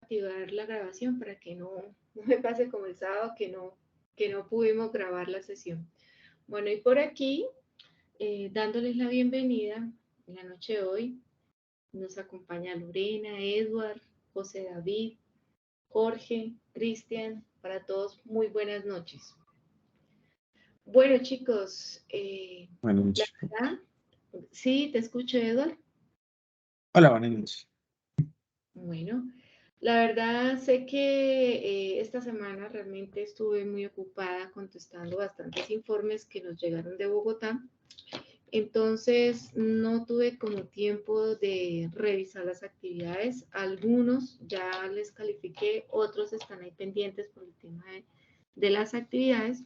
activar la grabación para que no me pase como el sábado que no pudimos grabar la sesión. Bueno, y por aquí, dándoles la bienvenida en la noche de hoy, nos acompaña Lorena, Edward, José David, Jorge, Cristian, para todos muy buenas noches. Bueno, chicos, Buenas la noches. verdad, sí, te escucho, Edward. Hola, buenas noches. Bueno, la verdad sé que esta semana realmente estuve muy ocupada contestando bastantes informes que nos llegaron de Bogotá. Entonces no tuve como tiempo de revisar las actividades. Algunos ya les califiqué, otros están ahí pendientes por el tema de las actividades,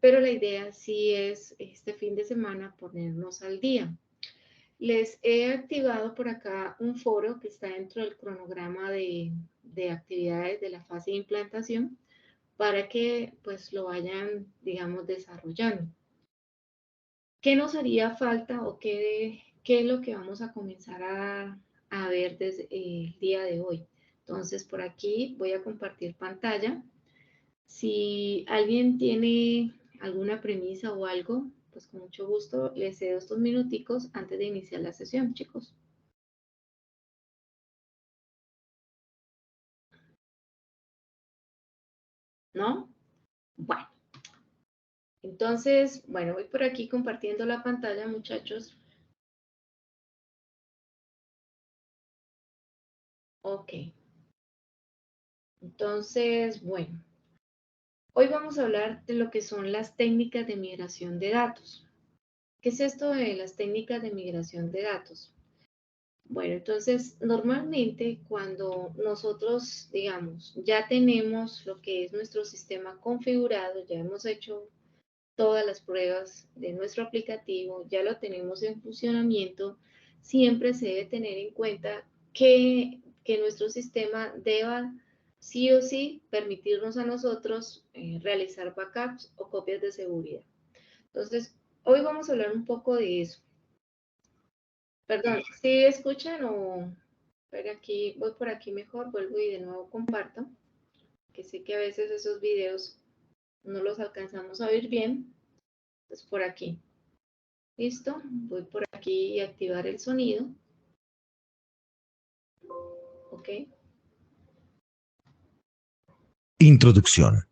pero la idea sí es este fin de semana ponernos al día. Les he activado por acá un foro que está dentro del cronograma de actividades de la fase de implantación para que pues lo vayan, digamos, desarrollando. ¿Qué nos haría falta o qué es lo que vamos a comenzar a ver desde el día de hoy? Entonces, por aquí voy a compartir pantalla. Si alguien tiene alguna premisa o algo, pues con mucho gusto les cedo estos minuticos antes de iniciar la sesión, chicos. ¿No? Bueno, entonces, bueno, voy por aquí compartiendo la pantalla, muchachos. Ok. Entonces, bueno, hoy vamos a hablar de lo que son las técnicas de migración de datos. ¿Qué es esto de las técnicas de migración de datos? Bueno, entonces, normalmente cuando nosotros, digamos, ya tenemos lo que es nuestro sistema configurado, ya hemos hecho todas las pruebas de nuestro aplicativo, ya lo tenemos en funcionamiento, siempre se debe tener en cuenta que nuestro sistema deba sí o sí permitirnos a nosotros realizar backups o copias de seguridad. Entonces, hoy vamos a hablar un poco de eso. Perdón, ¿sí escuchan o pero aquí voy por aquí mejor? Vuelvo y de nuevo comparto, que sé que a veces esos videos no los alcanzamos a oír bien. Entonces, por aquí. Listo, voy por aquí y activar el sonido. Ok. Introducción.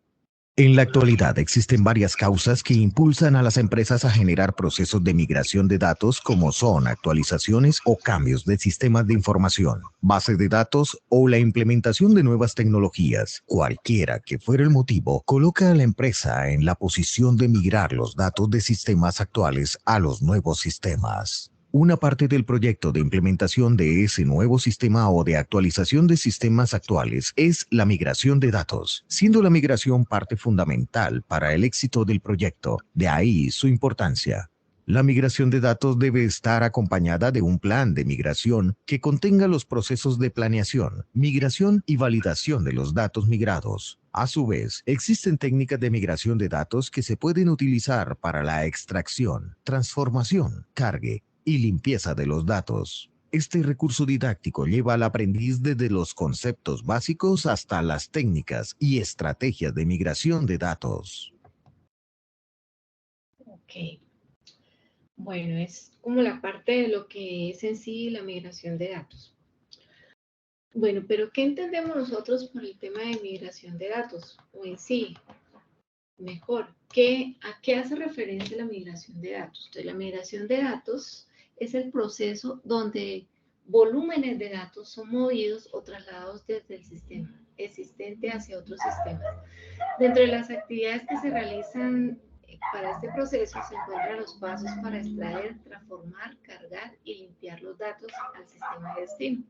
En la actualidad existen varias causas que impulsan a las empresas a generar procesos de migración de datos como son actualizaciones o cambios de sistemas de información, bases de datos o la implementación de nuevas tecnologías. Cualquiera que fuera el motivo, coloca a la empresa en la posición de migrar los datos de sistemas actuales a los nuevos sistemas. Una parte del proyecto de implementación de ese nuevo sistema o de actualización de sistemas actuales es la migración de datos, siendo la migración parte fundamental para el éxito del proyecto. De ahí su importancia. La migración de datos debe estar acompañada de un plan de migración que contenga los procesos de planeación, migración y validación de los datos migrados. A su vez, existen técnicas de migración de datos que se pueden utilizar para la extracción, transformación, cargue y limpieza de los datos. Este recurso didáctico lleva al aprendiz desde los conceptos básicos hasta las técnicas y estrategias de migración de datos. Ok. Bueno, es como la parte de lo que es en sí la migración de datos. Bueno, pero ¿qué entendemos nosotros por el tema de migración de datos? O en sí, mejor, ¿a qué hace referencia la migración de datos? Entonces, la migración de datos es el proceso donde volúmenes de datos son movidos o trasladados desde el sistema existente hacia otro sistema. Dentro de las actividades que se realizan para este proceso se encuentran los pasos para extraer, transformar, cargar y limpiar los datos al sistema de destino.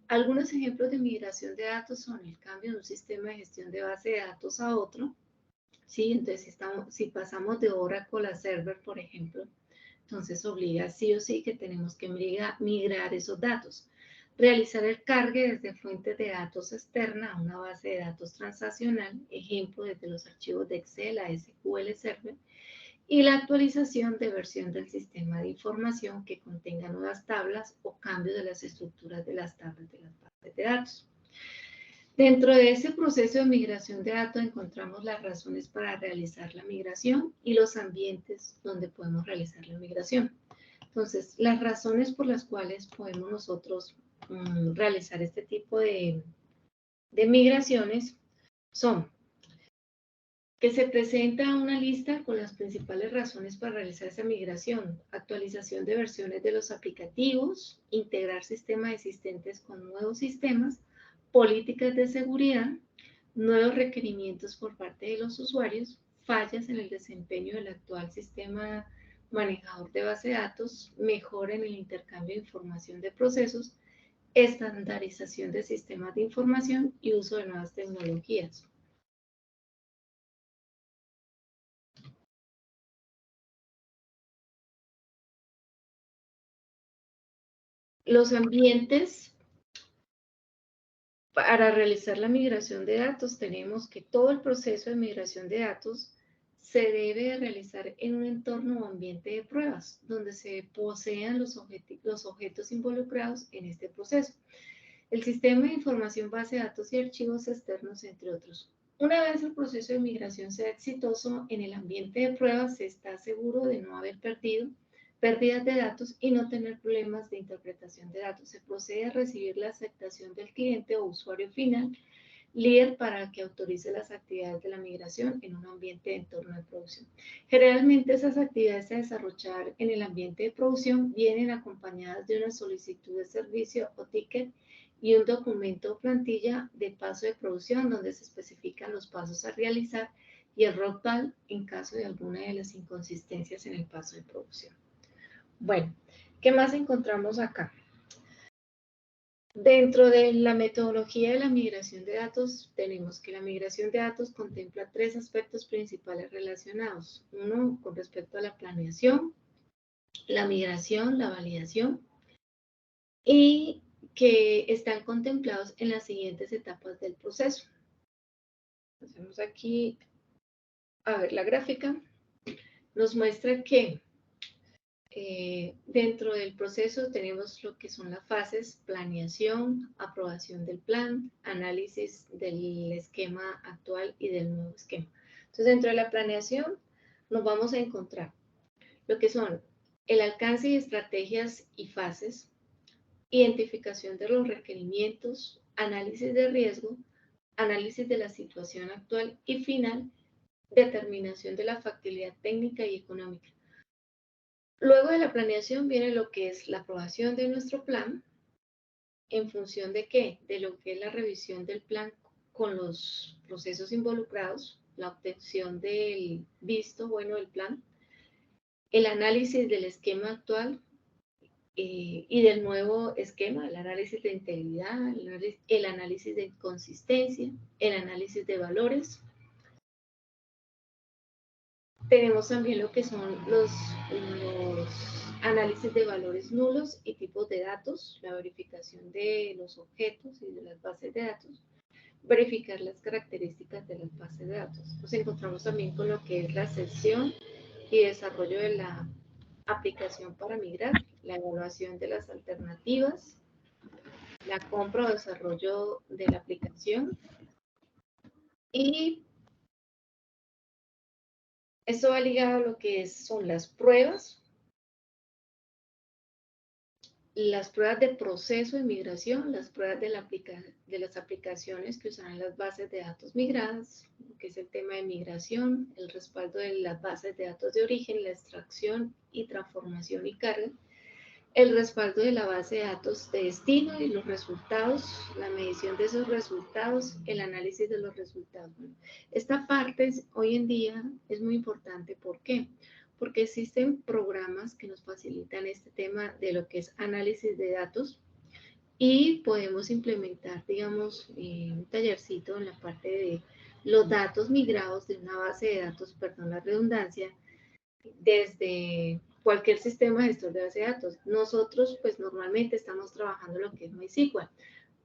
Algunos ejemplos de migración de datos son el cambio de un sistema de gestión de base de datos a otro. Sí, entonces si pasamos de Oracle a Server, por ejemplo, entonces obliga sí o sí que tenemos que migrar esos datos. Realizar el cargue desde fuentes de datos externa a una base de datos transaccional, ejemplo desde los archivos de Excel a SQL Server, y la actualización de versión del sistema de información que contenga nuevas tablas o cambios de las estructuras de las tablas de las bases de datos. Dentro de ese proceso de migración de datos encontramos las razones para realizar la migración y los ambientes donde podemos realizar la migración. Entonces, las razones por las cuales podemos nosotros realizar este tipo de migraciones son que se presenta una lista con las principales razones para realizar esa migración: actualización de versiones de los aplicativos, integrar sistemas existentes con nuevos sistemas, políticas de seguridad, nuevos requerimientos por parte de los usuarios, fallas en el desempeño del actual sistema manejador de base de datos, mejora en el intercambio de información de procesos, estandarización de sistemas de información y uso de nuevas tecnologías. Los ambientes para realizar la migración de datos, tenemos que todo el proceso de migración de datos se debe realizar en un entorno o ambiente de pruebas, donde se posean los objetos involucrados en este proceso. El sistema de información, base de datos y archivos externos, entre otros. Una vez el proceso de migración sea exitoso en el ambiente de pruebas, se está seguro de no haber pérdidas de datos y no tener problemas de interpretación de datos. Se procede a recibir la aceptación del cliente o usuario final, líder, para que autorice las actividades de la migración en un ambiente de entorno de producción. Generalmente esas actividades a desarrollar en el ambiente de producción vienen acompañadas de una solicitud de servicio o ticket y un documento o plantilla de paso de producción donde se especifican los pasos a realizar y el roadmap en caso de alguna de las inconsistencias en el paso de producción. Bueno, ¿qué más encontramos acá? Dentro de la metodología de la migración de datos, tenemos que la migración de datos contempla tres aspectos principales relacionados. Uno, con respecto a la planeación, la migración, la validación, y que están contemplados en las siguientes etapas del proceso. Hacemos aquí, a ver, la gráfica nos muestra que dentro del proceso tenemos lo que son las fases: planeación, aprobación del plan, análisis del esquema actual y del nuevo esquema. Entonces, dentro de la planeación nos vamos a encontrar lo que son el alcance y estrategias y fases, identificación de los requerimientos, análisis de riesgo, análisis de la situación actual y final, determinación de la factibilidad técnica y económica. Luego de la planeación viene lo que es la aprobación de nuestro plan. ¿En función de qué? De lo que es la revisión del plan con los procesos involucrados, la obtención del visto bueno del plan, el análisis del esquema actual y del nuevo esquema, el análisis de integridad, el análisis de consistencia, el análisis de valores. Tenemos también lo que son los análisis de valores nulos y tipos de datos, la verificación de los objetos y de las bases de datos, verificar las características de las bases de datos. Nos encontramos también con lo que es la selección y desarrollo de la aplicación para migrar, la evaluación de las alternativas, la compra o desarrollo de la aplicación, y esto va ligado a lo que son las pruebas de proceso de migración, las pruebas de las aplicaciones que usarán las bases de datos migradas, que es el tema de migración, el respaldo de las bases de datos de origen, la extracción y transformación y carga, el respaldo de la base de datos de destino y los resultados, la medición de esos resultados, el análisis de los resultados. Esta parte hoy en día es muy importante. ¿Por qué? Porque existen programas que nos facilitan este tema de lo que es análisis de datos y podemos implementar, digamos, un tallercito en la parte de los datos migrados de una base de datos, perdón la redundancia, desde cualquier sistema gestor de base de datos. Nosotros, pues normalmente estamos trabajando lo que es MySQL,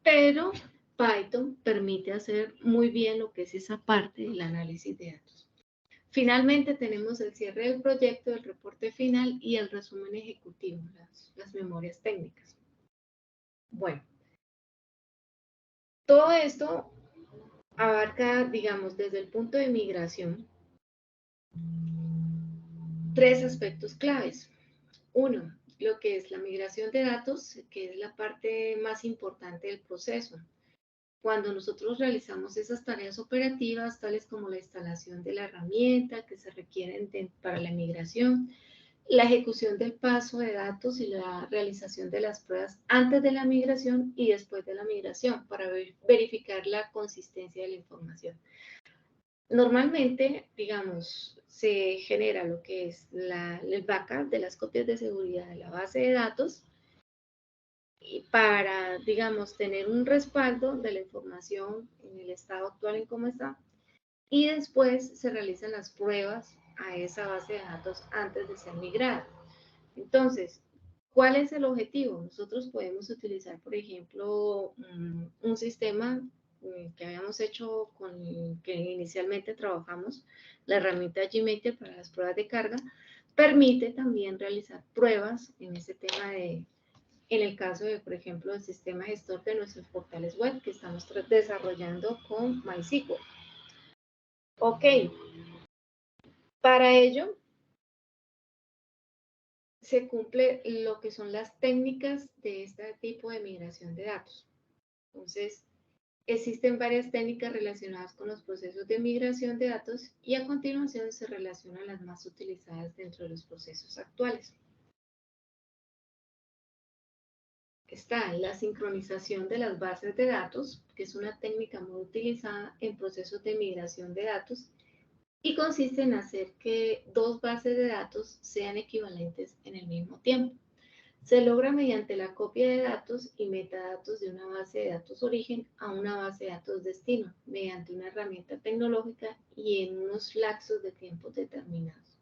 pero Python permite hacer muy bien lo que es esa parte del análisis de datos. Finalmente tenemos el cierre del proyecto, el reporte final y el resumen ejecutivo, las memorias técnicas. Bueno, todo esto abarca, digamos, desde el punto de migración, tres aspectos claves. Uno, lo que es la migración de datos, que es la parte más importante del proceso. Cuando nosotros realizamos esas tareas operativas, tales como la instalación de la herramienta que se requieren para la migración, la ejecución del paso de datos y la realización de las pruebas antes de la migración y después de la migración para verificar la consistencia de la información. Normalmente, digamos, se genera lo que es el backup de las copias de seguridad de la base de datos y para, digamos, tener un respaldo de la información en el estado actual en cómo está. Y después se realizan las pruebas a esa base de datos antes de ser migrada. Entonces, ¿cuál es el objetivo? Nosotros podemos utilizar, por ejemplo, un sistema que habíamos hecho con que inicialmente trabajamos, la herramienta Gmeter para las pruebas de carga, permite también realizar pruebas en ese tema en el caso de, por ejemplo, el sistema gestor de nuestros portales web que estamos desarrollando con MySQL. Ok, para ello se cumple lo que son las técnicas de este tipo de migración de datos. Entonces, existen varias técnicas relacionadas con los procesos de migración de datos y a continuación se relacionan las más utilizadas dentro de los procesos actuales. Está la sincronización de las bases de datos, que es una técnica muy utilizada en procesos de migración de datos y consiste en hacer que dos bases de datos sean equivalentes en el mismo tiempo. Se logra mediante la copia de datos y metadatos de una base de datos origen a una base de datos destino, mediante una herramienta tecnológica y en unos lapsos de tiempo determinados.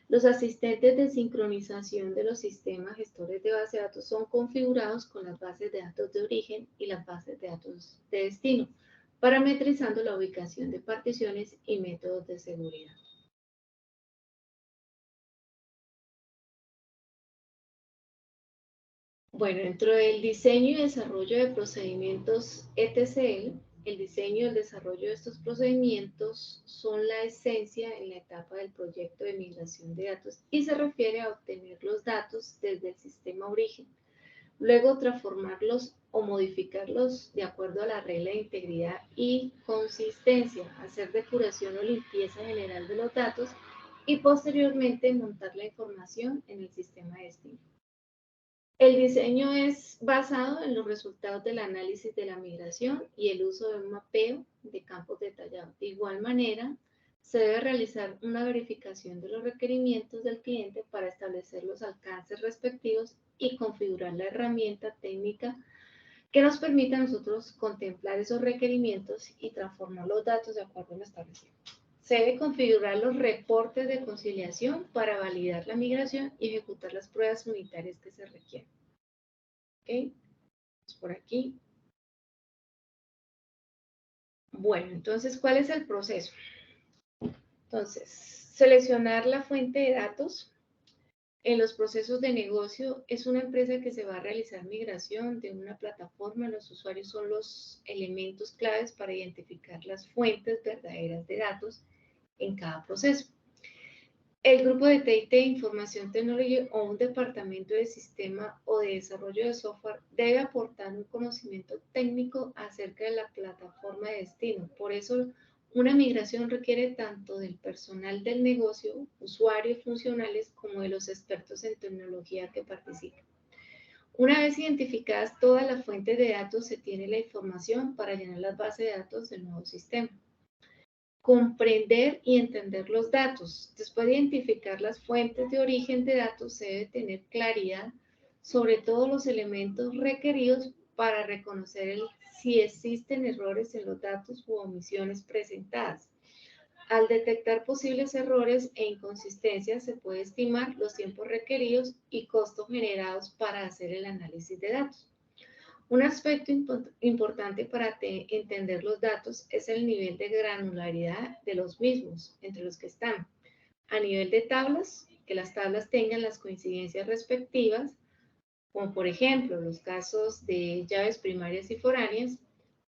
Los asistentes de sincronización de los sistemas gestores de base de datos son configurados con las bases de datos de origen y las bases de datos de destino, parametrizando la ubicación de particiones y métodos de seguridad. Bueno, dentro del diseño y desarrollo de procedimientos ETCL, el diseño y el desarrollo de estos procedimientos son la esencia en la etapa del proyecto de migración de datos y se refiere a obtener los datos desde el sistema origen, luego transformarlos o modificarlos de acuerdo a la regla de integridad y consistencia, hacer depuración o limpieza general de los datos y posteriormente montar la información en el sistema de destino. El diseño es basado en los resultados del análisis de la migración y el uso de un mapeo de campos detallados. De igual manera, se debe realizar una verificación de los requerimientos del cliente para establecer los alcances respectivos y configurar la herramienta técnica que nos permita a nosotros contemplar esos requerimientos y transformar los datos de acuerdo a lo establecido. Se debe configurar los reportes de conciliación para validar la migración y ejecutar las pruebas unitarias que se requieren. ¿Ok? Por aquí. Bueno, entonces, ¿cuál es el proceso? Entonces, seleccionar la fuente de datos. En los procesos de negocio es una empresa que se va a realizar migración de una plataforma. Los usuarios son los elementos claves para identificar las fuentes verdaderas de datos en cada proceso. El grupo de TI, Información Tecnológica o un departamento de sistema o de desarrollo de software debe aportar un conocimiento técnico acerca de la plataforma de destino. Por eso, una migración requiere tanto del personal del negocio, usuarios funcionales, como de los expertos en tecnología que participan. Una vez identificadas todas las fuentes de datos, se tiene la información para llenar las bases de datos del nuevo sistema. Comprender y entender los datos. Después de identificar las fuentes de origen de datos, se debe tener claridad sobre todos los elementos requeridos para reconocer si existen errores en los datos u omisiones presentadas. Al detectar posibles errores e inconsistencias, se puede estimar los tiempos requeridos y costos generados para hacer el análisis de datos. Un aspecto importante para entender los datos es el nivel de granularidad de los mismos, entre los que están. A nivel de tablas, que las tablas tengan las coincidencias respectivas, como por ejemplo los casos de llaves primarias y foráneas,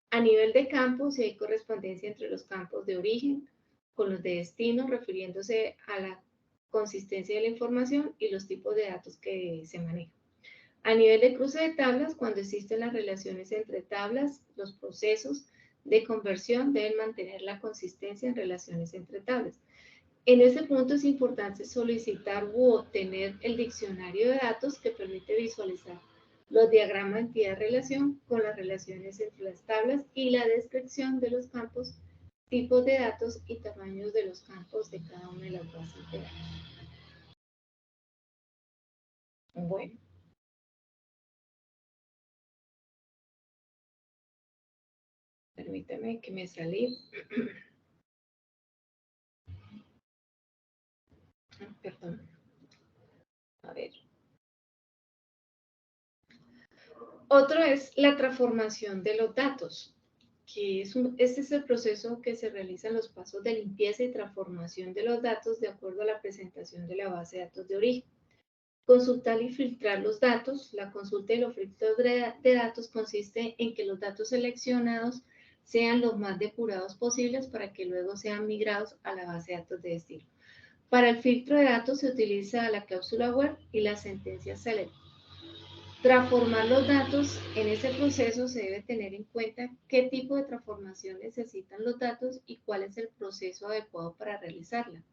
A nivel de campos, si hay correspondencia entre los campos de origen con los de destino, refiriéndose a la consistencia de la información y los tipos de datos que se manejan. A nivel de cruce de tablas, cuando existen las relaciones entre tablas, los procesos de conversión deben mantener la consistencia en relaciones entre tablas. En ese punto es importante solicitar u obtener el diccionario de datos que permite visualizar los diagramas entidad-relación con las relaciones entre las tablas y la descripción de los campos, tipos de datos y tamaños de los campos de cada una de las bases de datos. Bueno. Permítame que me salí. Perdón. A ver. Otro es la transformación de los datos, que este es el proceso que se realiza en los pasos de limpieza y transformación de los datos de acuerdo a la presentación de la base de datos de origen. Consultar y filtrar los datos. La consulta y los filtros de datos consiste en que los datos seleccionados sean los más depurados posibles para que luego sean migrados a la base de datos de destino. Para el filtro de datos se utiliza la cláusula where y la sentencia select. Transformar los datos, en ese proceso se debe tener en cuenta qué tipo de transformación necesitan los datos y cuál es el proceso adecuado para realizarla.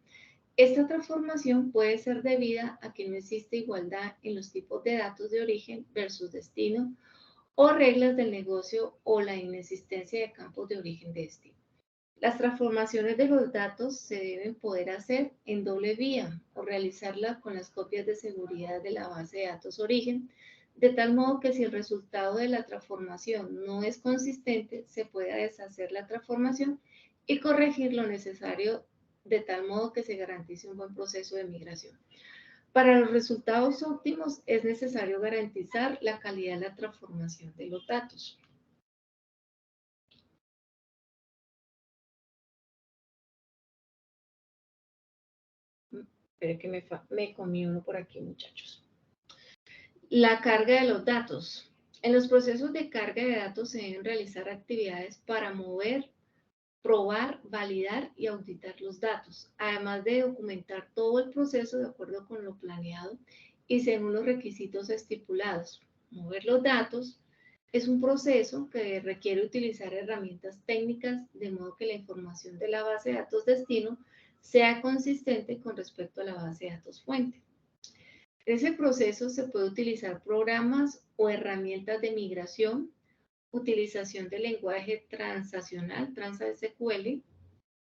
Esta transformación puede ser debida a que no existe igualdad en los tipos de datos de origen versus destino o reglas del negocio o la inexistencia de campos de origen de destino. Las transformaciones de los datos se deben poder hacer en doble vía o realizarla con las copias de seguridad de la base de datos origen, de tal modo que si el resultado de la transformación no es consistente, se pueda deshacer la transformación y corregir lo necesario de tal modo que se garantice un buen proceso de migración. Para los resultados óptimos es necesario garantizar la calidad de la transformación de los datos. Espero que me comí uno por aquí, muchachos. La carga de los datos. En los procesos de carga de datos se deben realizar actividades para mover, probar, validar y auditar los datos, además de documentar todo el proceso de acuerdo con lo planeado y según los requisitos estipulados. Mover los datos es un proceso que requiere utilizar herramientas técnicas de modo que la información de la base de datos destino sea consistente con respecto a la base de datos fuente. En ese proceso se puede utilizar programas o herramientas de migración, utilización del lenguaje transaccional, TransSQL,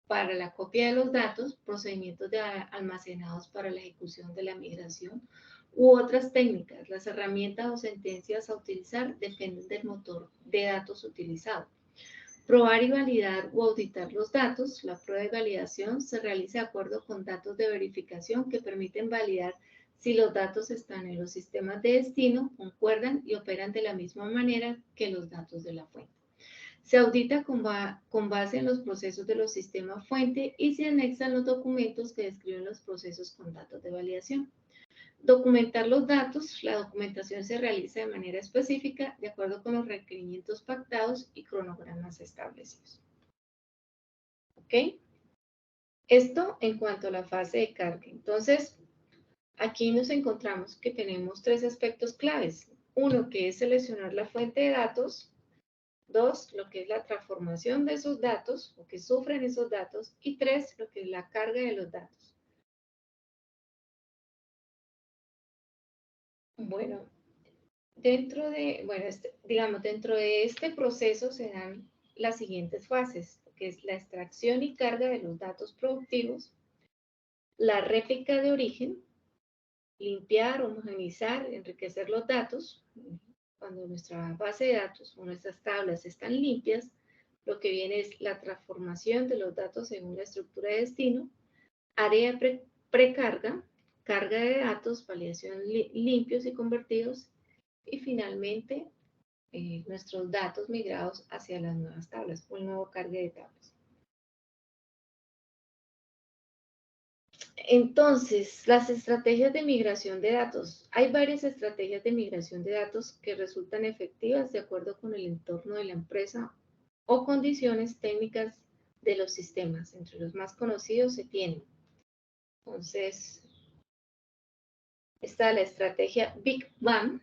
para la copia de los datos, procedimientos almacenados para la ejecución de la migración u otras técnicas. Las herramientas o sentencias a utilizar dependen del motor de datos utilizado. Probar y validar o auditar los datos. La prueba de validación se realiza de acuerdo con datos de verificación que permiten validar si los datos están en los sistemas de destino, concuerdan y operan de la misma manera que los datos de la fuente. Se audita con base en los procesos de los sistemas fuente y se anexan los documentos que describen los procesos con datos de validación. Documentar los datos. La documentación se realiza de manera específica de acuerdo con los requerimientos pactados y cronogramas establecidos. ¿Ok? Esto en cuanto a la fase de carga. Entonces, aquí nos encontramos que tenemos tres aspectos claves. Uno, que es seleccionar la fuente de datos. Dos, lo que es la transformación de esos datos, o que sufren esos datos. Y tres, lo que es la carga de los datos. Bueno, dentro de este proceso se dan las siguientes fases, que es la extracción y carga de los datos productivos, la réplica de origen, limpiar, homogeneizar, enriquecer los datos. Cuando nuestra base de datos o nuestras tablas están limpias, lo que viene es la transformación de los datos según la estructura de destino, área precarga, carga de datos, validación limpios y convertidos, y finalmente nuestros datos migrados hacia las nuevas tablas o el nuevo carga de tablas. Entonces, las estrategias de migración de datos. Hay varias estrategias de migración de datos que resultan efectivas de acuerdo con el entorno de la empresa o condiciones técnicas de los sistemas. Entre los más conocidos se tienen. Entonces, está la estrategia Big Bang.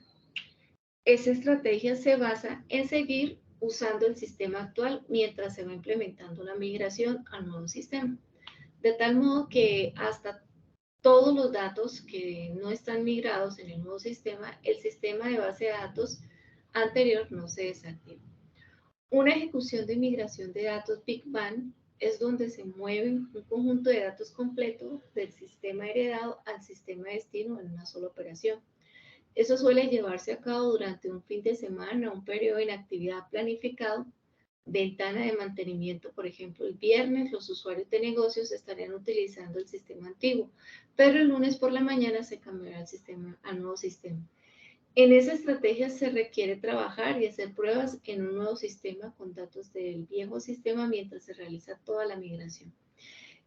Esa estrategia se basa en seguir usando el sistema actual mientras se va implementando la migración al nuevo sistema. De tal modo que hasta todos los datos que no están migrados en el nuevo sistema, el sistema de base de datos anterior no se desactiva. Una ejecución de migración de datos Big Bang es donde se mueve un conjunto de datos completo del sistema heredado al sistema de destino en una sola operación. Eso suele llevarse a cabo durante un fin de semana, un periodo de inactividad planificado, ventana de mantenimiento. Por ejemplo, el viernes los usuarios de negocios estarían utilizando el sistema antiguo, pero el lunes por la mañana se cambiará el sistema al nuevo sistema. En esa estrategia se requiere trabajar y hacer pruebas en un nuevo sistema con datos del viejo sistema mientras se realiza toda la migración.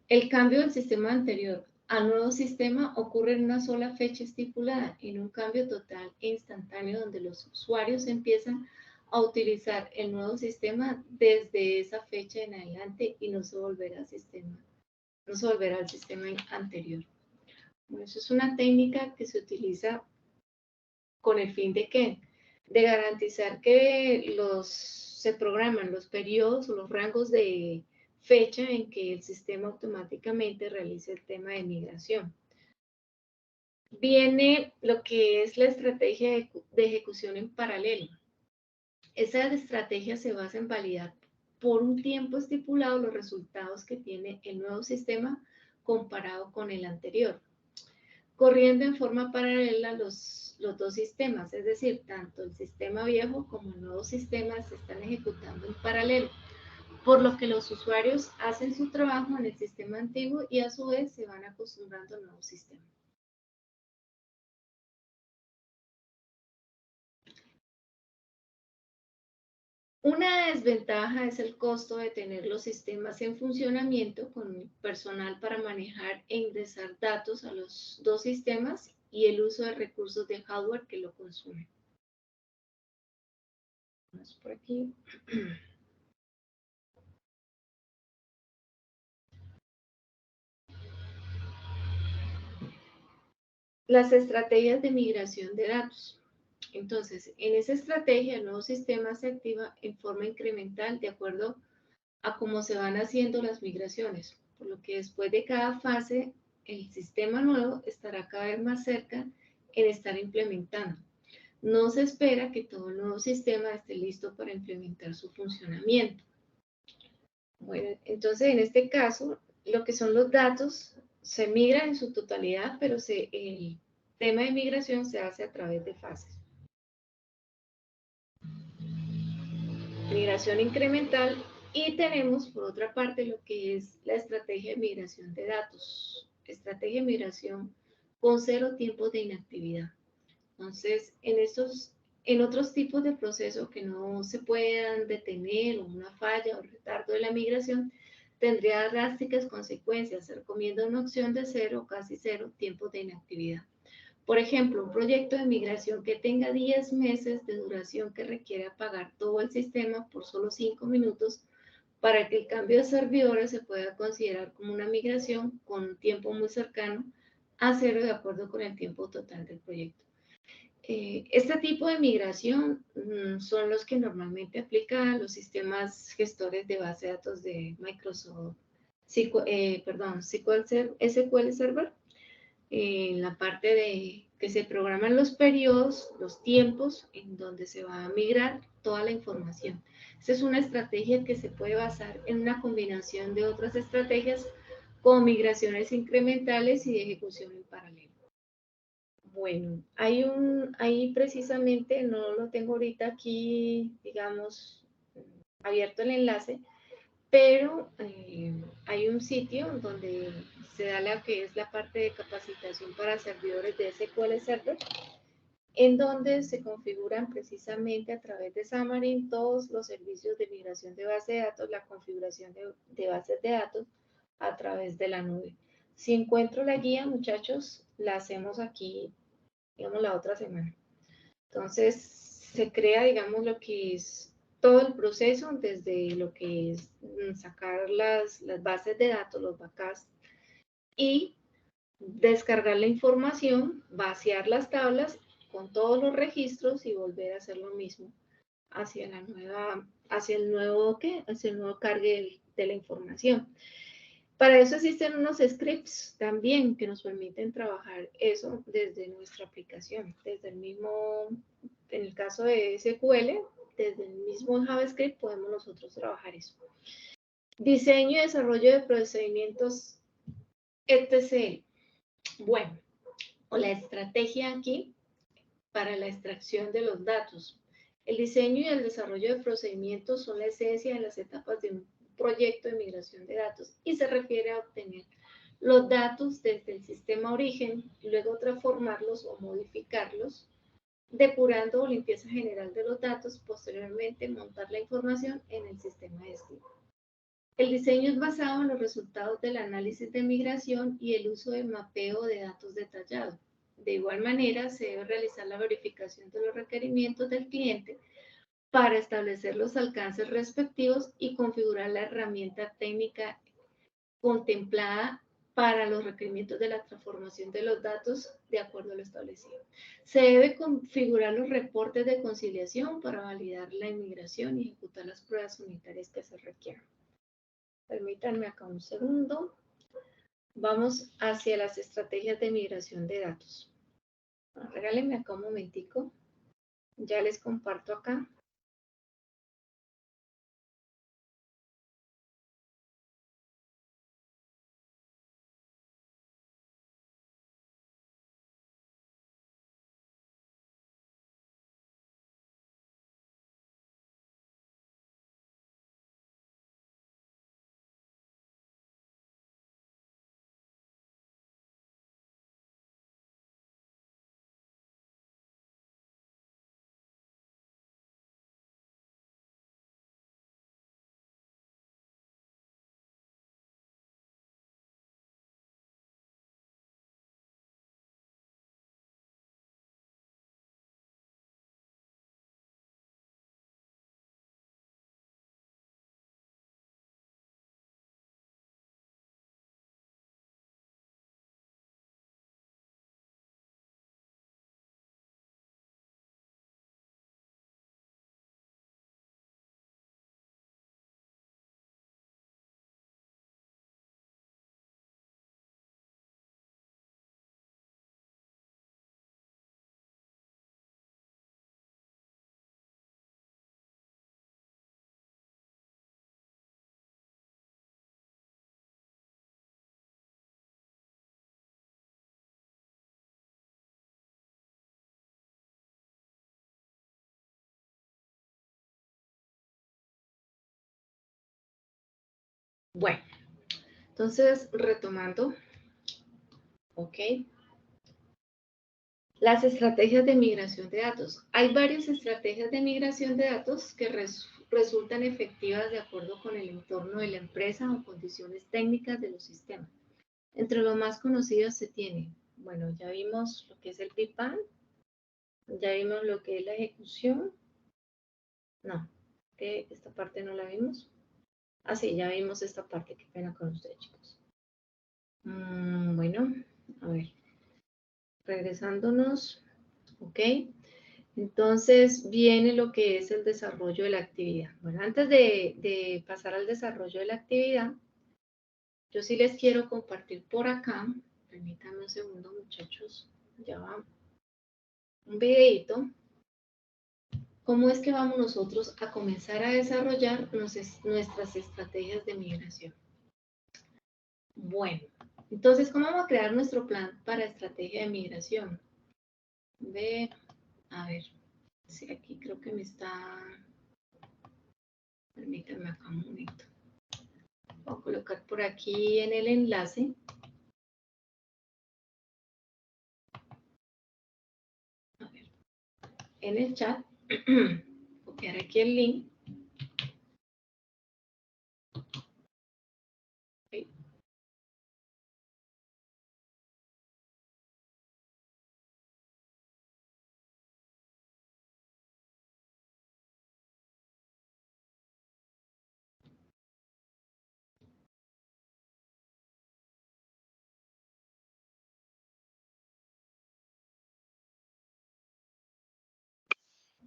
El cambio del sistema anterior al nuevo sistema ocurre en una sola fecha estipulada, en un cambio total e instantáneo donde los usuarios empiezan a utilizar el nuevo sistema desde esa fecha en adelante y no se volverá al sistema anterior. Bueno, eso es una técnica que se utiliza con el fin de ¿qué? De garantizar que se programan los periodos o los rangos de fecha en que el sistema automáticamente realice el tema de migración. Viene lo que es la estrategia de ejecución en paralelo. Esa estrategia se basa en validar por un tiempo estipulado los resultados que tiene el nuevo sistema comparado con el anterior, corriendo en forma paralela los dos sistemas, es decir, tanto el sistema viejo como el nuevo sistema se están ejecutando en paralelo, por lo que los usuarios hacen su trabajo en el sistema antiguo y a su vez se van acostumbrando al nuevo sistema. Una desventaja es el costo de tener los sistemas en funcionamiento con personal para manejar e ingresar datos a los dos sistemas y el uso de recursos de hardware que lo consumen. Vamos por aquí. Las estrategias de migración de datos. Entonces, en esa estrategia, el nuevo sistema se activa en forma incremental de acuerdo a cómo se van haciendo las migraciones, por lo que después de cada fase, el sistema nuevo estará cada vez más cerca en estar implementando. No se espera que todo el nuevo sistema esté listo para implementar su funcionamiento. Bueno, entonces en este caso, lo que son los datos se migran en su totalidad, pero el tema de migración se hace a través de fases. Migración incremental y tenemos por otra parte lo que es la estrategia de migración de datos. Estrategia de migración con 0 tiempos de inactividad. Entonces, en otros tipos de procesos que no se puedan detener o una falla o retardo de la migración, tendría drásticas consecuencias. Se recomienda una opción de 0 o casi 0 tiempos de inactividad. Por ejemplo, un proyecto de migración que tenga 10 meses de duración que requiere apagar todo el sistema por solo 5 minutos para que el cambio de servidores se pueda considerar como una migración con un tiempo muy cercano a 0 de acuerdo con el tiempo total del proyecto. Este tipo de migración son los que normalmente aplican los sistemas gestores de base de datos de Microsoft, SQL Server, en la parte de que se programan los periodos, los tiempos en donde se va a migrar toda la información. Esta es una estrategia que se puede basar en una combinación de otras estrategias como migraciones incrementales y de ejecución en paralelo. Bueno, ahí precisamente, no lo tengo ahorita aquí, digamos, abierto el enlace, pero hay un sitio donde se da lo que es la parte de capacitación para servidores de SQL Server, en donde se configuran precisamente a través de Xamarin todos los servicios de migración de base de datos, la configuración de bases de datos a través de la nube. Si encuentro la guía, muchachos, la hacemos aquí, digamos, la otra semana. Entonces, se crea, digamos, lo que es todo el proceso, desde lo que es sacar las bases de datos, los backups, y descargar la información, vaciar las tablas con todos los registros y volver a hacer lo mismo hacia la nueva, hacia el nuevo cargue de la información. Para eso existen unos scripts también que nos permiten trabajar eso desde nuestra aplicación, desde el mismo, en el caso de SQL, desde el mismo JavaScript podemos nosotros trabajar eso. Diseño y desarrollo de procedimientos, etc. Bueno, o la estrategia aquí para la extracción de los datos. El diseño y el desarrollo de procedimientos son la esencia de las etapas de un proyecto de migración de datos y se refiere a obtener los datos desde el sistema origen, luego transformarlos o modificarlos, depurando o limpieza general de los datos, posteriormente montar la información en el sistema destino. El diseño es basado en los resultados del análisis de migración y el uso de mapeo de datos detallado. De igual manera, se debe realizar la verificación de los requerimientos del cliente para establecer los alcances respectivos y configurar la herramienta técnica contemplada para los requerimientos de la transformación de los datos de acuerdo a lo establecido. Se debe configurar los reportes de conciliación para validar la inmigración y ejecutar las pruebas unitarias que se requieran. Permítanme acá un segundo. Vamos hacia las estrategias de migración de datos. Regálenme acá un momentico. Ya les comparto acá. Bueno, entonces retomando, ok. Las estrategias de migración de datos. Hay varias estrategias de migración de datos que resultan efectivas de acuerdo con el entorno de la empresa o condiciones técnicas de los sistemas. Entre los más conocidos se tiene, bueno, ya vimos lo que es el BIPAN, ya vimos lo que es la ejecución. No, que esta parte no la vimos. Ah, sí, ya vimos esta parte, qué pena con ustedes, chicos. Bueno, a ver, regresándonos, ok. Entonces viene lo que es el desarrollo de la actividad. Bueno, antes de pasar al desarrollo de la actividad, yo sí les quiero compartir por acá, permítanme un segundo, muchachos, ya va un videito. ¿Cómo es que vamos nosotros a comenzar a desarrollar nuestras estrategias de migración? Bueno, entonces, ¿cómo vamos a crear nuestro plan para estrategia de migración? A ver, sí, aquí creo que me está... Permítanme acá un momento. Voy a colocar por aquí en el enlace. A ver, en el chat. Copiar aquí el link. Okay.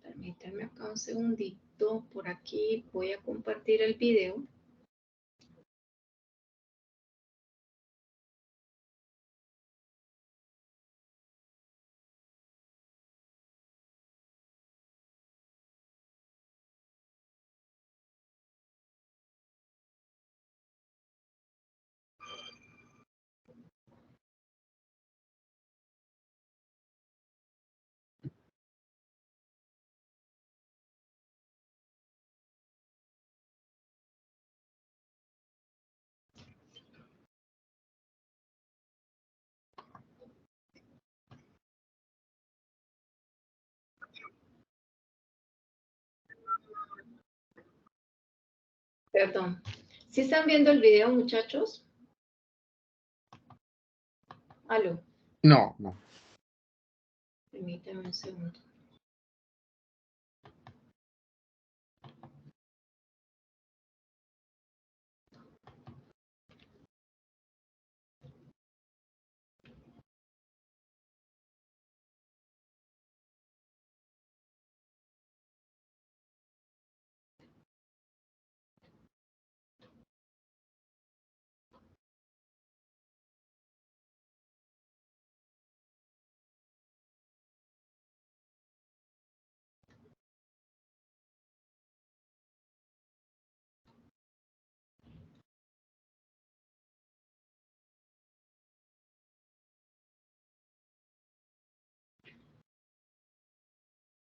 Permítanme acá un segundito. Por aquí voy a compartir el video. Perdón. ¿Sí están viendo el video, muchachos? ¿Aló? No, no. Permítanme un segundo.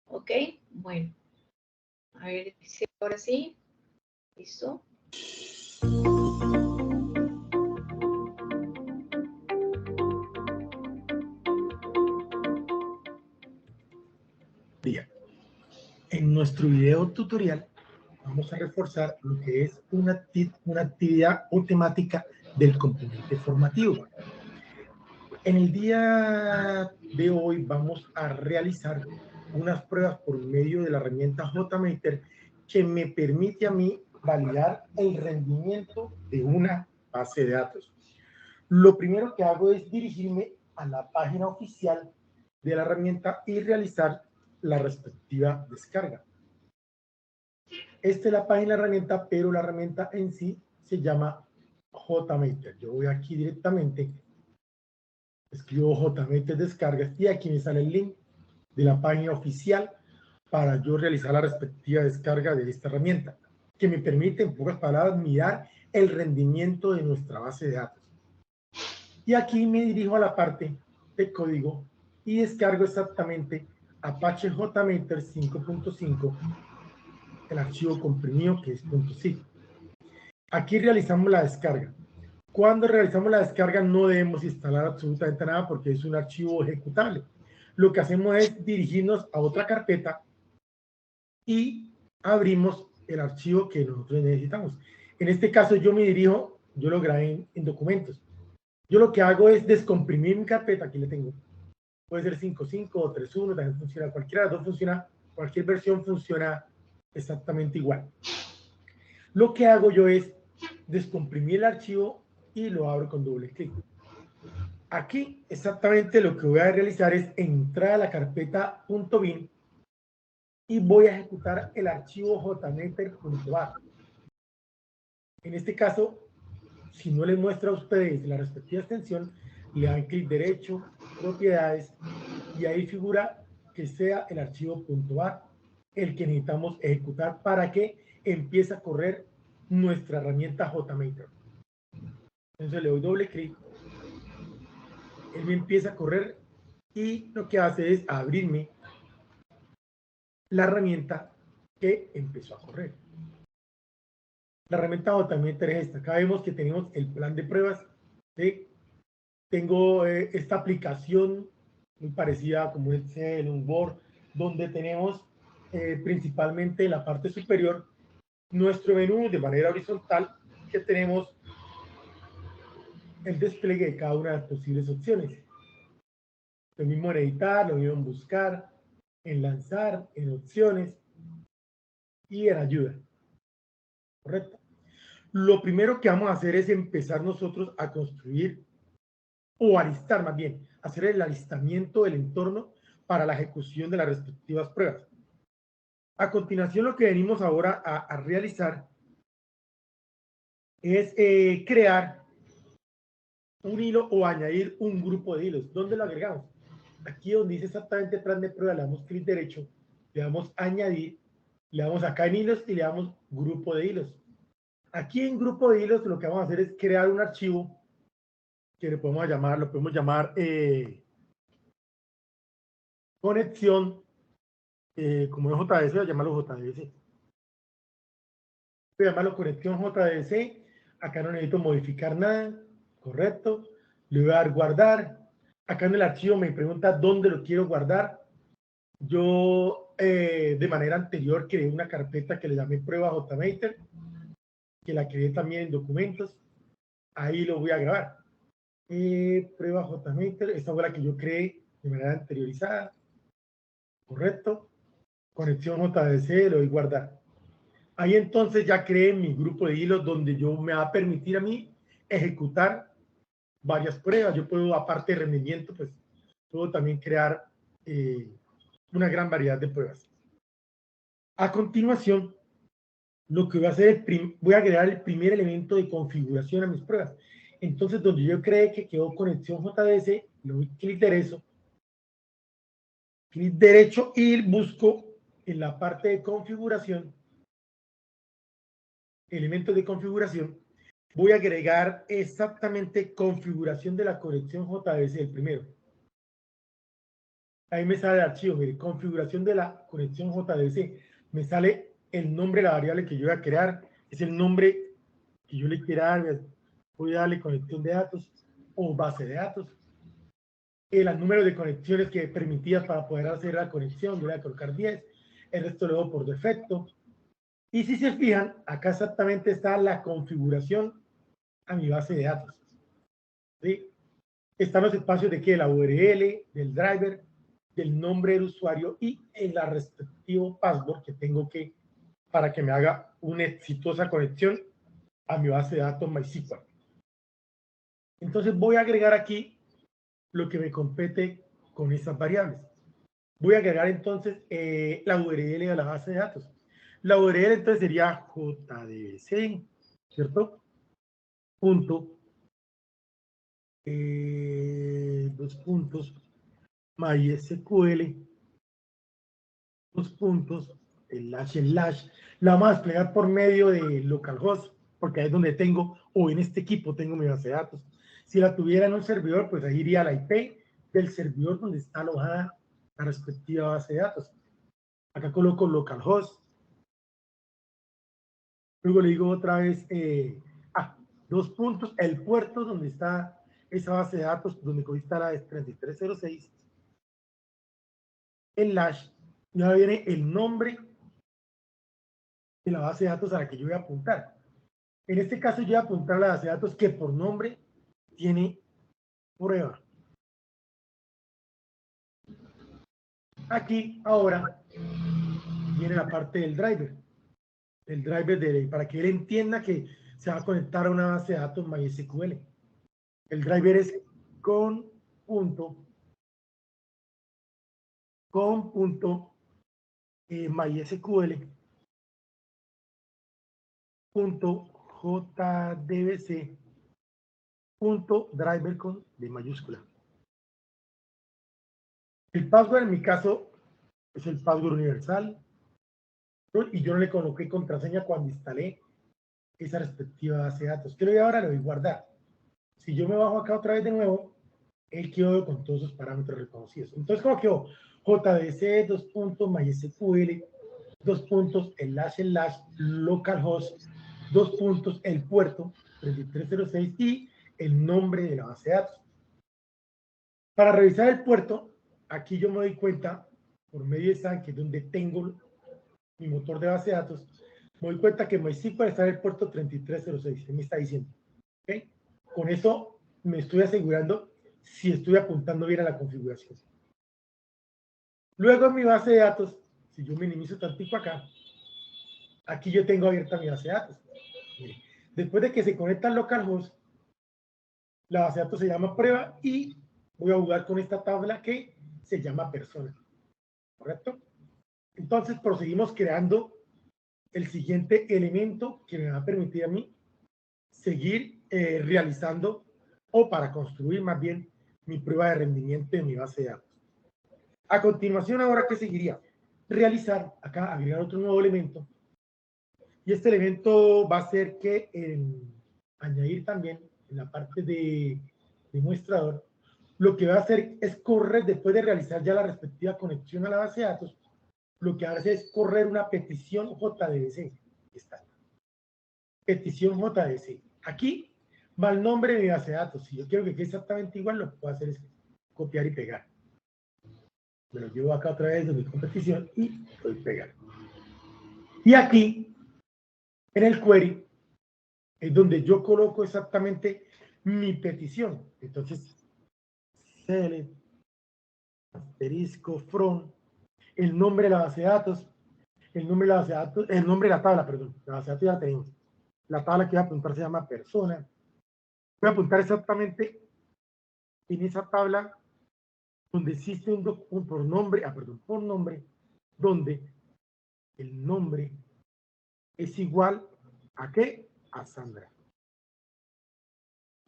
Ok, bueno. A ver si ahora sí. ¿Listo? Bien. En nuestro video tutorial vamos a reforzar lo que es una actividad o temática del componente formativo. En el día de hoy vamos a realizar unas pruebas por medio de la herramienta JMeter que me permite a mí validar el rendimiento de una base de datos. Lo primero que hago es dirigirme a la página oficial de la herramienta y realizar la respectiva descarga. Esta es la página de la herramienta, pero la herramienta en sí se llama JMeter. Yo voy aquí directamente, escribo JMeter descargas y aquí me sale el link de la página oficial para yo realizar la respectiva descarga de esta herramienta, que me permite, en pocas palabras, mirar el rendimiento de nuestra base de datos. Y aquí me dirijo a la parte de código y descargo exactamente Apache JMeter 5.5, el archivo comprimido que es .zip. Aquí realizamos la descarga. Cuando realizamos la descarga no debemos instalar absolutamente nada porque es un archivo ejecutable. Lo que hacemos es dirigirnos a otra carpeta y abrimos el archivo que nosotros necesitamos. En este caso yo me dirijo, yo lo grabé en documentos. Yo lo que hago es descomprimir mi carpeta, aquí le tengo. Puede ser 5.5 o 3.1, también funciona, cualquiera de las dos funciona, cualquier versión funciona exactamente igual. Lo que hago yo es descomprimir el archivo y lo abro con doble clic. Aquí exactamente lo que voy a realizar es entrar a la carpeta .bin y voy a ejecutar el archivo jmeter.bat. En este caso, si no les muestra a ustedes la respectiva extensión, le dan clic derecho, propiedades, y ahí figura que sea el archivo .bat el que necesitamos ejecutar para que empiece a correr nuestra herramienta JMeter. Entonces le doy doble clic, él me empieza a correr y lo que hace es abrirme la herramienta que empezó a correr. La herramienta JMeter es esta. Acá vemos que tenemos el plan de pruebas. ¿Sí? Tengo esta aplicación muy parecida como un Excel, un Word, donde tenemos principalmente en la parte superior nuestro menú de manera horizontal, que tenemos el despliegue de cada una de las posibles opciones. Lo mismo en editar, lo mismo en buscar, en lanzar, en opciones y en ayuda. ¿Correcto? Lo primero que vamos a hacer es empezar nosotros a construir o alistar más bien, hacer el alistamiento del entorno para la ejecución de las respectivas pruebas. A continuación, lo que venimos ahora a realizar es crear un hilo o añadir un grupo de hilos. ¿Dónde lo agregamos? Aquí donde dice exactamente plan de prueba, le damos clic derecho, le damos añadir, le damos acá en hilos y le damos grupo de hilos. Aquí en grupo de hilos lo que vamos a hacer es crear un archivo que lo podemos llamar conexión, como es JDC, voy a llamarlo JDC. Voy a llamarlo conexión JDC. Acá no necesito modificar nada, correcto. Le voy a dar guardar. Acá en el archivo me pregunta dónde lo quiero guardar. Yo de manera anterior creé una carpeta que le llamé prueba JMeter, que la creé también en documentos. Ahí lo voy a grabar. Prueba JMeter, esta fue la que yo creé de manera anteriorizada. Correcto. Conexión JDC, lo doy guardar. Ahí entonces ya creé mi grupo de hilos donde yo me va a permitir a mí ejecutar varias pruebas. Yo puedo, aparte de rendimiento, pues puedo también crear una gran variedad de pruebas. A continuación, lo que voy a hacer es, voy a agregar el primer elemento de configuración a mis pruebas. Entonces, donde yo creé que quedó conexión JDS, le doy clic derecho y busco en la parte de configuración, elementos de configuración, voy a agregar exactamente configuración de la conexión JDS, el primero. Ahí me sale el archivo, mire, configuración de la conexión JDC. Me sale el nombre de la variable que yo voy a crear, es el nombre que yo le quiera dar. Voy a darle conexión de datos o base de datos. El número de conexiones que permitidas para poder hacer la conexión, yo voy a colocar 10. El resto lo hago por defecto. Y si se fijan, acá exactamente está la configuración a mi base de datos. ¿Sí? Están los espacios de que la URL, del driver, del nombre del usuario y el respectivo password que tengo que para que me haga una exitosa conexión a mi base de datos MySQL. Entonces voy a agregar aquí lo que me compete con esas variables. Voy a agregar entonces la URL de la base de datos. La URL entonces sería JDBC, ¿cierto? Punto, dos puntos, MySQL, dos puntos, el slash, la vamos a desplegar por medio de localhost, porque ahí es donde tengo, o en este equipo tengo mi base de datos. Si la tuviera en un servidor, pues ahí iría la IP del servidor donde está alojada la respectiva base de datos. Acá coloco localhost. Luego le digo otra vez, dos puntos, el puerto donde está esa base de datos, donde está la 3306, el hash, y ahora viene el nombre de la base de datos a la que yo voy a apuntar. En este caso yo voy a apuntar a la base de datos que por nombre tiene prueba. Aquí ahora viene la parte del driver. El driver para que él entienda que se va a conectar a una base de datos MySQL. El driver es mysql.jdbc.driver con de mayúscula. El password en mi caso es el password universal y yo no le coloqué contraseña cuando instalé esa respectiva base de datos. ¿Qué le voy ahora? Le voy a guardar. Si yo me bajo acá otra vez de nuevo, él quedó con todos esos parámetros reconocidos. Entonces, ¿cómo quedó? JDC, dos puntos, MySQL, dos puntos, el slash, localhost, dos puntos, el puerto, 3306 y el nombre de la base de datos. Para revisar el puerto, aquí yo me doy cuenta, por medio de SAN, que es donde tengo mi motor de base de datos, me doy cuenta que MySQL está en el puerto 3306, me está diciendo. ¿Okay? Con eso me estoy asegurando si estoy apuntando bien a la configuración. Luego en mi base de datos, si yo minimizo tantito acá, aquí yo tengo abierta mi base de datos. Mire, después de que se conecta al localhost, la base de datos se llama prueba y voy a jugar con esta tabla que se llama persona. ¿Correcto? Entonces proseguimos creando el siguiente elemento que me va a permitir a mí seguir realizando, o para construir más bien, mi prueba de rendimiento de mi base de datos. A continuación, ahora, ¿qué seguiría? Realizar, acá agregar otro nuevo elemento, y este elemento va a ser que añadir también en la parte de mostrador, lo que va a hacer es correr, después de realizar ya la respectiva conexión a la base de datos, lo que hace es correr una petición JDBC. Está. Petición JDBC. Aquí va el nombre de mi base de datos. Si yo quiero que quede exactamente igual, lo que puedo hacer es copiar y pegar. Me lo llevo acá otra vez de mi competición y doy pegar. Y aquí, en el query, es donde yo coloco exactamente mi petición. Entonces, select, asterisco, from, el nombre de la base de datos, el nombre de la base de datos, el nombre de la tabla, perdón, la base de datos ya la tenemos. La tabla que voy a apuntar se llama persona. Voy a apuntar exactamente en esa tabla donde existe un por nombre, por nombre, donde el nombre es igual a ¿qué? A Sandra.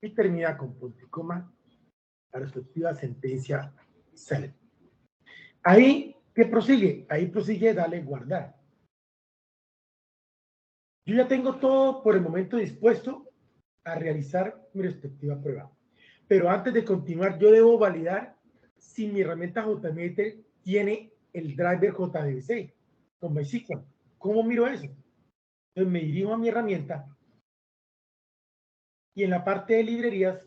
Y termina con punto y coma la respectiva sentencia select. Ahí, ¿qué prosigue? Ahí prosigue, dale guardar. Yo ya tengo todo por el momento dispuesto a realizar mi respectiva prueba. Pero antes de continuar, yo debo validar si mi herramienta JMeter tiene el driver JDBC con MySQL. ¿Cómo miro eso? Entonces me dirijo a mi herramienta y en la parte de librerías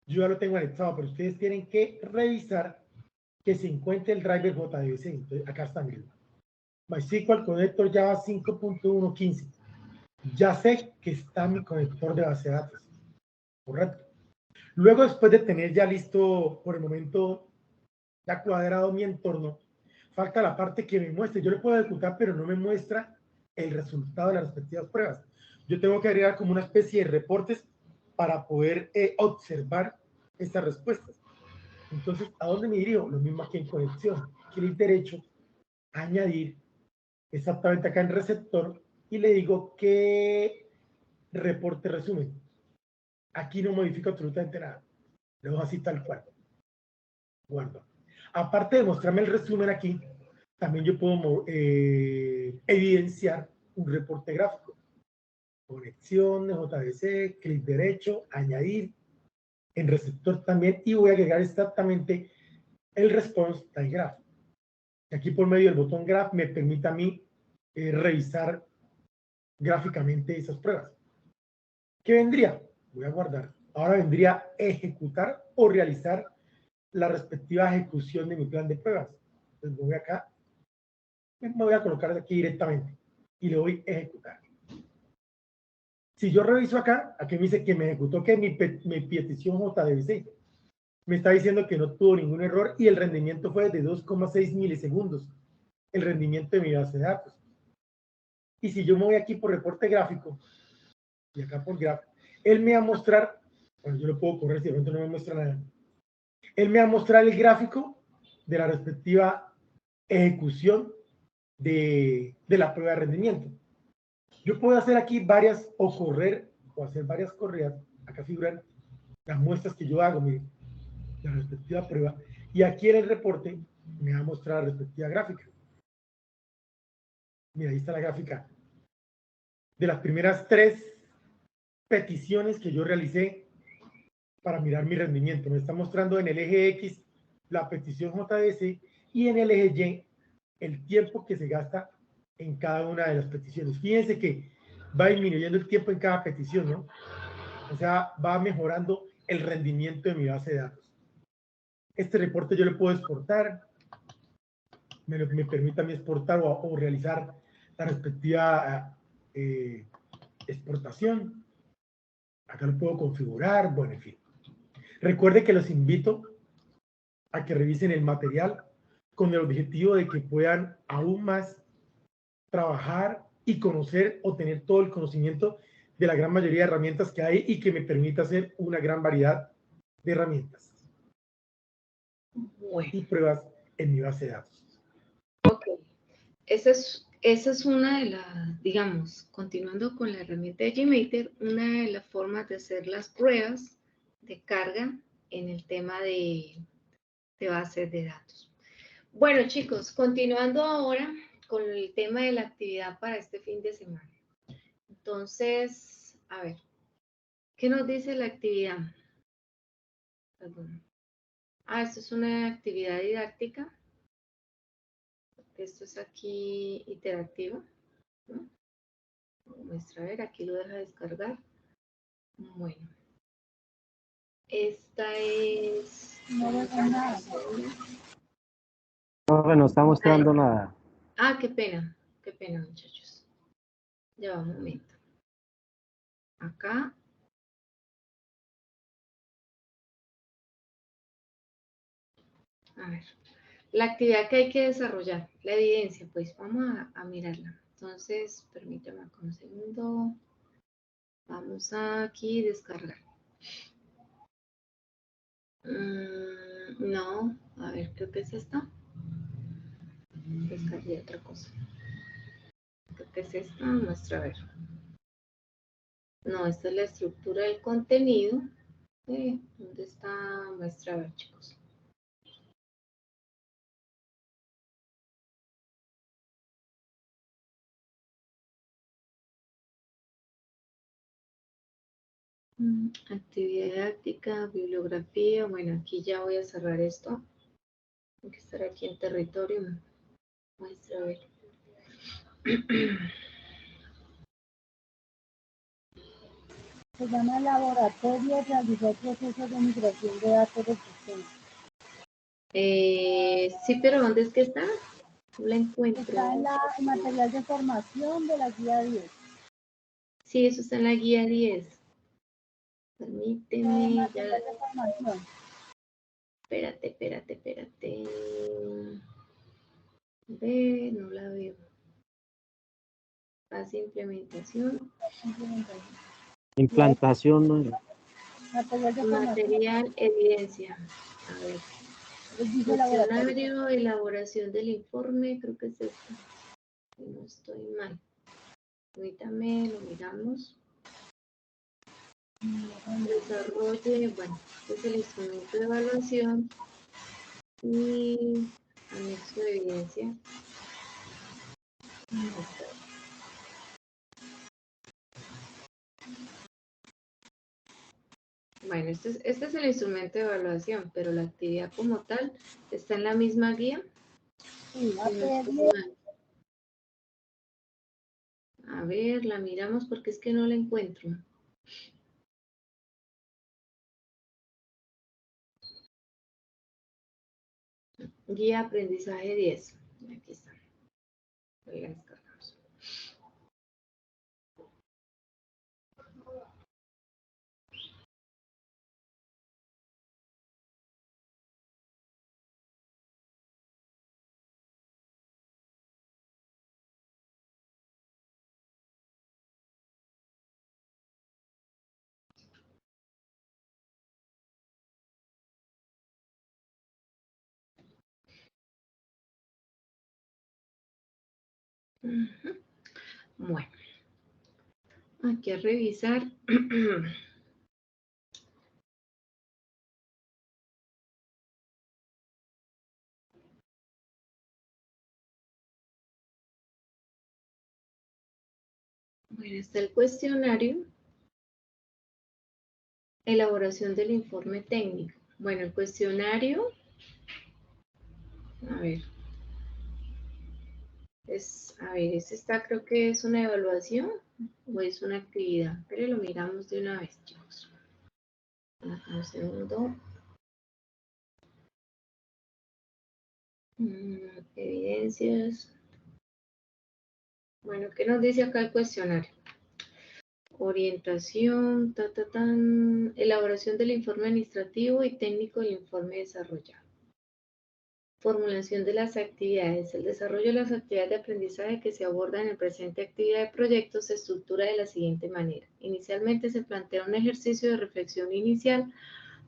yo ya lo tengo anexado, pero ustedes tienen que revisar que se encuentre el driver JDBC. Entonces acá está, miren. MySQL Connector Java 5.1.15. Ya sé que está mi conector de base de datos. Correcto. Luego, después de tener ya listo, por el momento, ya cuadrado mi entorno, falta la parte que me muestre. Yo le puedo ejecutar, pero no me muestra el resultado de las respectivas pruebas. Yo tengo que agregar como una especie de reportes para poder observar estas respuestas. Entonces, ¿a dónde me dirijo? Lo mismo aquí en conexión. Clic derecho, añadir, exactamente acá en receptor, y le digo que reporte resumen. Aquí no modifico absolutamente nada. Lo dejo así tal cual. Guardo. Aparte de mostrarme el resumen aquí, también yo puedo evidenciar un reporte gráfico. Conexión de JDBC, clic derecho, añadir, en receptor también, y voy a agregar exactamente el response time graph. Aquí por medio del botón graph me permite a mí revisar gráficamente esas pruebas. ¿Qué vendría? Voy a guardar. Ahora vendría ejecutar o realizar la respectiva ejecución de mi plan de pruebas. Entonces voy acá, me voy a colocar aquí directamente y le voy a ejecutar. Si yo reviso acá, aquí me dice que me ejecutó que mi petición JDBC. Me está diciendo que no tuvo ningún error y el rendimiento fue de 2,6 milisegundos. El rendimiento de mi base de datos. Y si yo me voy aquí por reporte gráfico, y acá por graph, él me va a mostrar, bueno, yo lo puedo correr si de repente no me muestra nada. Él me va a mostrar el gráfico de la respectiva ejecución de la prueba de rendimiento. Yo puedo hacer aquí varias, o correr, o hacer varias corridas. Acá figuran las muestras que yo hago, miren, la respectiva prueba. Y aquí en el reporte me va a mostrar la respectiva gráfica. Mira, ahí está la gráfica de las primeras 3 peticiones que yo realicé para mirar mi rendimiento. Me está mostrando en el eje X la petición JDBC y en el eje Y el tiempo que se gasta en cada una de las peticiones. Fíjense que va disminuyendo el tiempo en cada petición, ¿no? O sea, va mejorando el rendimiento de mi base de datos. Este reporte yo le puedo exportar, me permite a mí exportar o realizar la respectiva exportación. Acá lo puedo configurar, bueno, en fin. Recuerde que los invito a que revisen el material con el objetivo de que puedan aún más trabajar y conocer o tener todo el conocimiento de la gran mayoría de herramientas que hay y que me permita hacer una gran variedad de herramientas Bueno, y pruebas en mi base de datos. ok. esa es una de las, digamos, continuando con la herramienta de GMater, una de las formas de hacer las pruebas de carga en el tema de bases de datos. Bueno, chicos, continuando ahora con el tema de la actividad para este fin de semana. Entonces, a ver, ¿qué nos dice la actividad? Perdón. Esto es una actividad didáctica. Esto es aquí interactivo, ¿no? Muestra, a ver, aquí lo deja descargar. Bueno. Esta es... No veo nada. No está mostrando nada. qué pena, muchachos. Ya va un momento. Acá. A ver. La actividad que hay que desarrollar, la evidencia, pues vamos a mirarla. Entonces, permítame un segundo. Vamos a aquí descargar. No, a ver, creo que es esta. Descargué otra cosa. Creo que es esta, muestra, a ver. No, esta es la estructura del contenido. ¿Dónde está? Muestra, a ver, chicos. Actividad didáctica, bibliografía. Bueno, aquí ya voy a cerrar esto. Tengo que estar aquí en territorio. Muestra, a ver. Se llama Laboratorio realizó procesos de migración de datos del sistema. Sí, pero ¿dónde es que está? No la encuentro. Está en el material de formación de la guía 10. Sí, eso está en la guía 10. Permíteme. Material de formación. Espérate. Ve, no la veo. Fase implementación. Implantación. Material de formación. Material, evidencia. A ver. Dice laboratorio. Cuestionario, elaboración del informe, creo que es esto. Si no estoy mal. Permítame, lo miramos. Desarrolle, bueno, este es el instrumento de evaluación y anexo de evidencia. Bueno, este es el instrumento de evaluación, pero la actividad como tal está en la misma guía. Sí, A ver, la miramos porque es que no la encuentro. Guía aprendizaje 10. Aquí está. Voy a descargarlos. Bueno, aquí a revisar. Bueno, está el cuestionario. Elaboración del informe técnico. Bueno, el cuestionario. A ver. Este está, creo que es una evaluación o es una actividad. Pero lo miramos de una vez, chicos. Un segundo. Evidencias. Bueno, ¿qué nos dice acá el cuestionario? Orientación, elaboración del informe administrativo y técnico del informe desarrollado. Formulación de las actividades. El desarrollo de las actividades de aprendizaje que se abordan en el presente actividad de proyecto se estructura de la siguiente manera. Inicialmente se plantea un ejercicio de reflexión inicial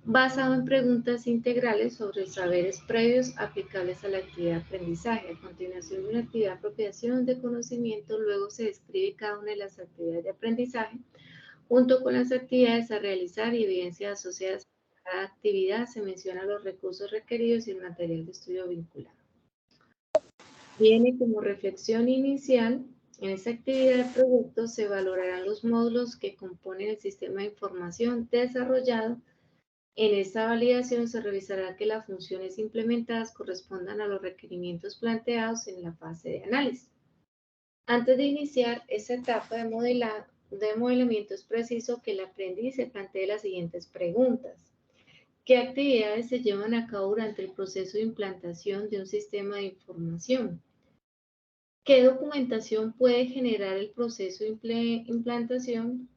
basado en preguntas integrales sobre saberes previos aplicables a la actividad de aprendizaje. A continuación de una actividad de apropiación de conocimiento, luego se describe cada una de las actividades de aprendizaje, junto con las actividades a realizar y evidencias asociadas a cada actividad. Se mencionan los recursos requeridos y el material de estudio vinculado. Viene como reflexión inicial. En esta actividad de proyecto se valorarán los módulos que componen el sistema de información desarrollado. En esta validación se revisará que las funciones implementadas correspondan a los requerimientos planteados en la fase de análisis. Antes de iniciar esta etapa de modelamiento, es preciso que el aprendiz se plantee las siguientes preguntas. ¿Qué actividades se llevan a cabo durante el proceso de implantación de un sistema de información? ¿Qué documentación puede generar el proceso de implantación?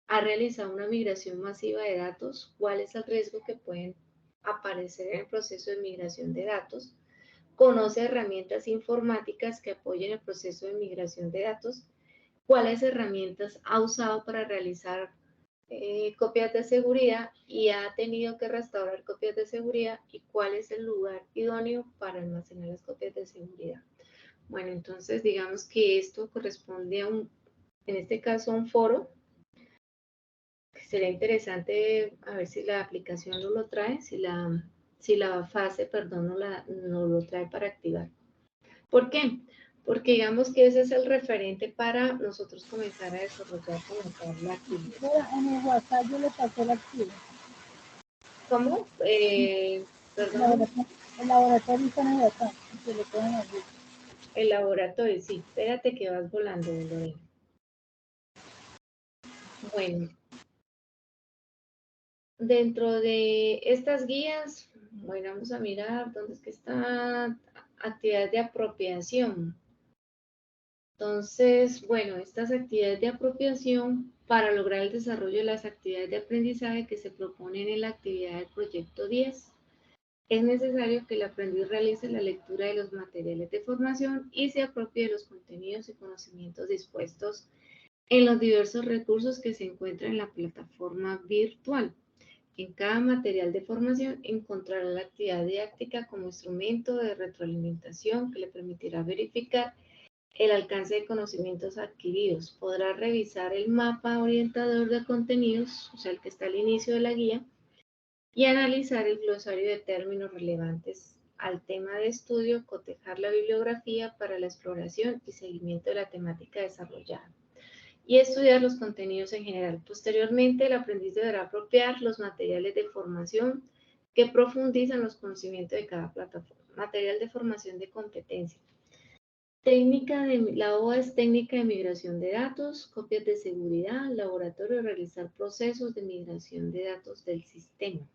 ¿Ha realizado una migración masiva de datos? ¿Cuál es el riesgo que pueden aparecer en el proceso de migración de datos? ¿Conoce herramientas informáticas que apoyen el proceso de migración de datos? ¿Cuáles herramientas ha usado para realizar copias de seguridad y ha tenido que restaurar copias de seguridad? ¿Y cuál es el lugar idóneo para almacenar las copias de seguridad? Bueno, entonces digamos que esto corresponde a en este caso, a un foro. Sería interesante a ver si la aplicación no lo trae, si la fase, perdón, no lo trae para activar. ¿Por qué? Porque digamos que ese es el referente para nosotros comenzar a desarrollar la actividad. Pero en el WhatsApp yo le pasé el archivo. ¿Cómo? Perdón. El laboratorio está en el WhatsApp, se lo pueden abrir. El laboratorio, sí. Espérate que vas volando, Lorena. Bueno. Dentro de estas guías, bueno, vamos a mirar dónde es que está actividades de apropiación. Entonces, bueno, estas actividades de apropiación para lograr el desarrollo de las actividades de aprendizaje que se proponen en la actividad del proyecto 10. Es necesario que el aprendiz realice la lectura de los materiales de formación y se apropie de los contenidos y conocimientos dispuestos en los diversos recursos que se encuentran en la plataforma virtual. En cada material de formación encontrará la actividad didáctica como instrumento de retroalimentación que le permitirá verificar el alcance de conocimientos adquiridos. Podrá revisar el mapa orientador de contenidos, o sea, el que está al inicio de la guía, y analizar el glosario de términos relevantes al tema de estudio, cotejar la bibliografía para la exploración y seguimiento de la temática desarrollada, y estudiar los contenidos en general. Posteriormente, el aprendiz deberá apropiar los materiales de formación que profundizan los conocimientos de cada plataforma. Material de formación de competencia. La OA es técnica de migración de datos, copias de seguridad, laboratorio de realizar procesos de migración de datos del sistema.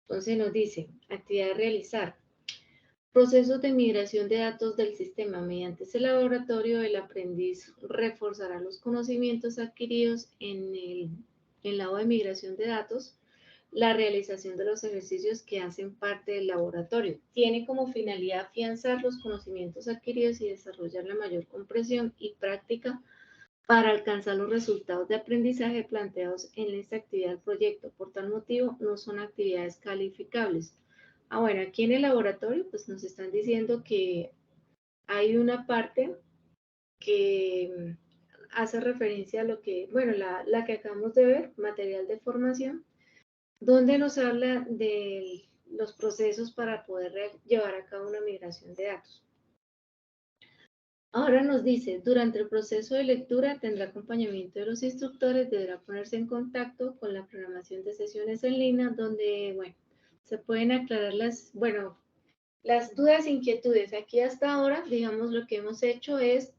Entonces nos dice, actividad de realizar. Procesos de migración de datos del sistema. Mediante ese laboratorio, el aprendiz reforzará los conocimientos adquiridos en la OA de migración de datos, la realización de los ejercicios que hacen parte del laboratorio. Tiene como finalidad afianzar los conocimientos adquiridos y desarrollar la mayor comprensión y práctica para alcanzar los resultados de aprendizaje planteados en esta actividad del proyecto. Por tal motivo, no son actividades calificables. Bueno, aquí en el laboratorio pues nos están diciendo que hay una parte que hace referencia a lo que, bueno, la que acabamos de ver, material de formación, donde nos habla de los procesos para poder llevar a cabo una migración de datos. Ahora nos dice, durante el proceso de lectura tendrá acompañamiento de los instructores, deberá ponerse en contacto con la programación de sesiones en línea, donde, bueno, se pueden aclarar las dudas e inquietudes. Aquí hasta ahora, digamos, lo que hemos hecho es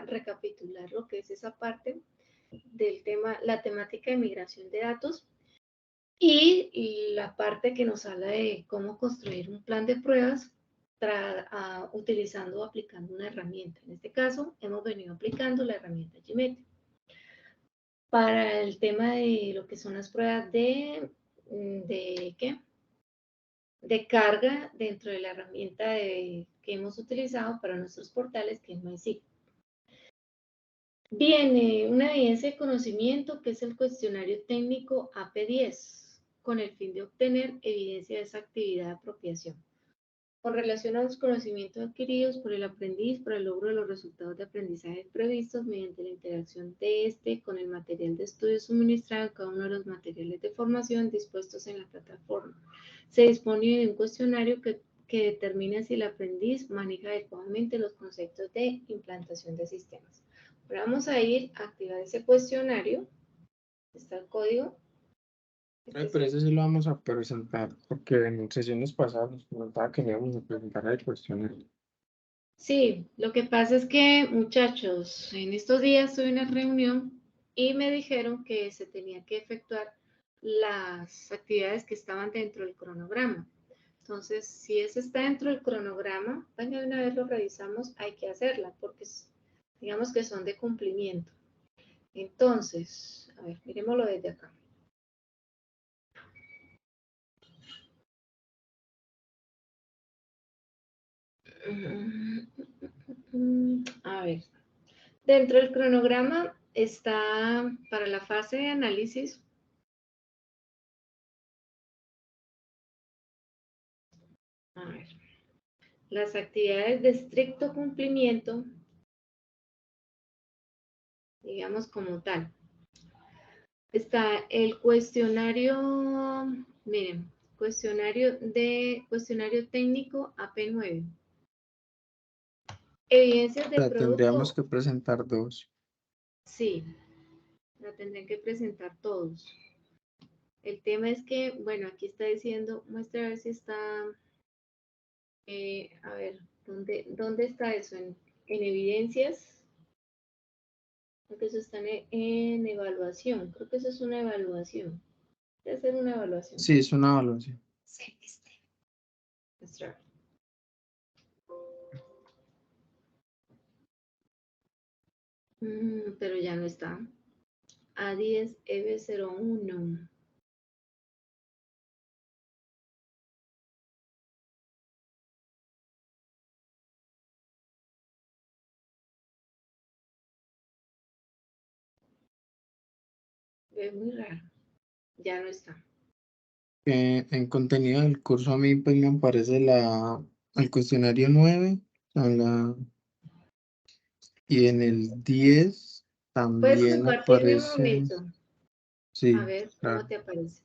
recapitular lo que es esa parte del tema, la temática de migración de datos, y la parte que nos habla de cómo construir un plan de pruebas utilizando o aplicando una herramienta. En este caso, hemos venido aplicando la herramienta GMET. Para el tema de lo que son las pruebas de carga dentro de la herramienta que hemos utilizado para nuestros portales, que es MySQL. Viene una evidencia de conocimiento, que es el cuestionario técnico AP10. con el fin de obtener evidencia de esa actividad de apropiación. Con relación a los conocimientos adquiridos por el aprendiz, por el logro de los resultados de aprendizaje previstos mediante la interacción de este con el material de estudio suministrado en cada uno de los materiales de formación dispuestos en la plataforma. Se dispone de un cuestionario que determina si el aprendiz maneja adecuadamente los conceptos de implantación de sistemas. Ahora vamos a ir a activar ese cuestionario. Está el código. Pero ese sí lo vamos a presentar, porque en sesiones pasadas nos preguntaba que íbamos a presentar el cuestionario. Sí, lo que pasa es que, muchachos, en estos días tuve una reunión y me dijeron que se tenía que efectuar las actividades que estaban dentro del cronograma. Entonces, si ese está dentro del cronograma, venga, de una vez lo revisamos, hay que hacerla, porque digamos que son de cumplimiento. Entonces, a ver, miremoslo desde acá. A ver, dentro del cronograma está para la fase de análisis. A ver, las actividades de estricto cumplimiento, digamos como tal. Está el cuestionario, miren, cuestionario técnico AP9. Evidencias de producto. Tendríamos que presentar dos. Sí, la tendrán que presentar todos. El tema es que, bueno, aquí está diciendo, muestra a ver si está, a ver, ¿dónde está eso? ¿En evidencias? Creo que eso está en evaluación. Creo que eso es una evaluación. Debe ser una evaluación. Sí, es una evaluación. Sí, muestra. Pero ya no está. A10 EB01. Es muy raro. Ya no está. En contenido del curso a mí pues me aparece el cuestionario 9 y en el 10 Puedes también compartirme un aparece. momento. A Sí, ver cómo claro. te aparece.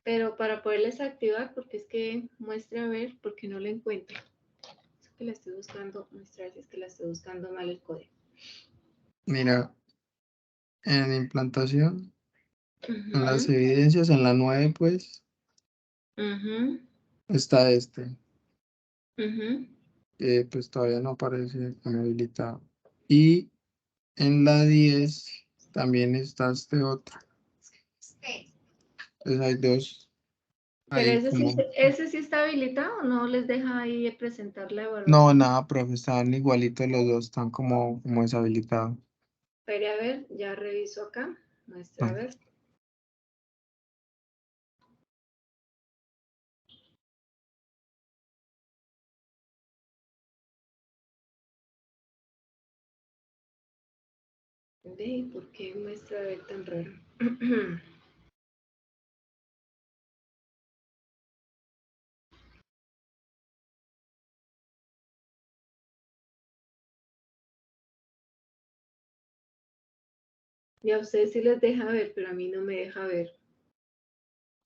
Pero para poderles activar, porque es que muestre a ver, porque no lo encuentro. Es que la estoy buscando, mostrar si es que la estoy buscando mal el código. Mira, en implantación, en las Ujú, evidencias, en la 9 pues, ujú, está este, ujú. que pues todavía no aparece como habilitado. Y en la 10 también está este otro. Entonces hay dos, Pero ahí como. ese sí está habilitado, ¿o no les deja ahí presentar la No, evaluación? nada, profe, están igualitos los dos, están como deshabilitados. Espere a ver, ya reviso acá. Muestra a No. ver. Ve, ¿por qué muestra a ver tan raro? Y a ustedes sí les deja ver, pero a mí no me deja ver.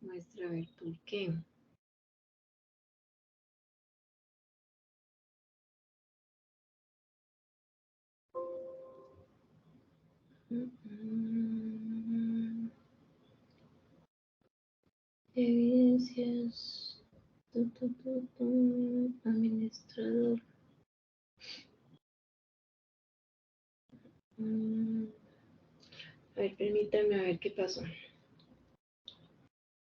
Muestra a ver, ¿por qué? Evidencias. Administrador. A ver, permítanme a ver qué pasó.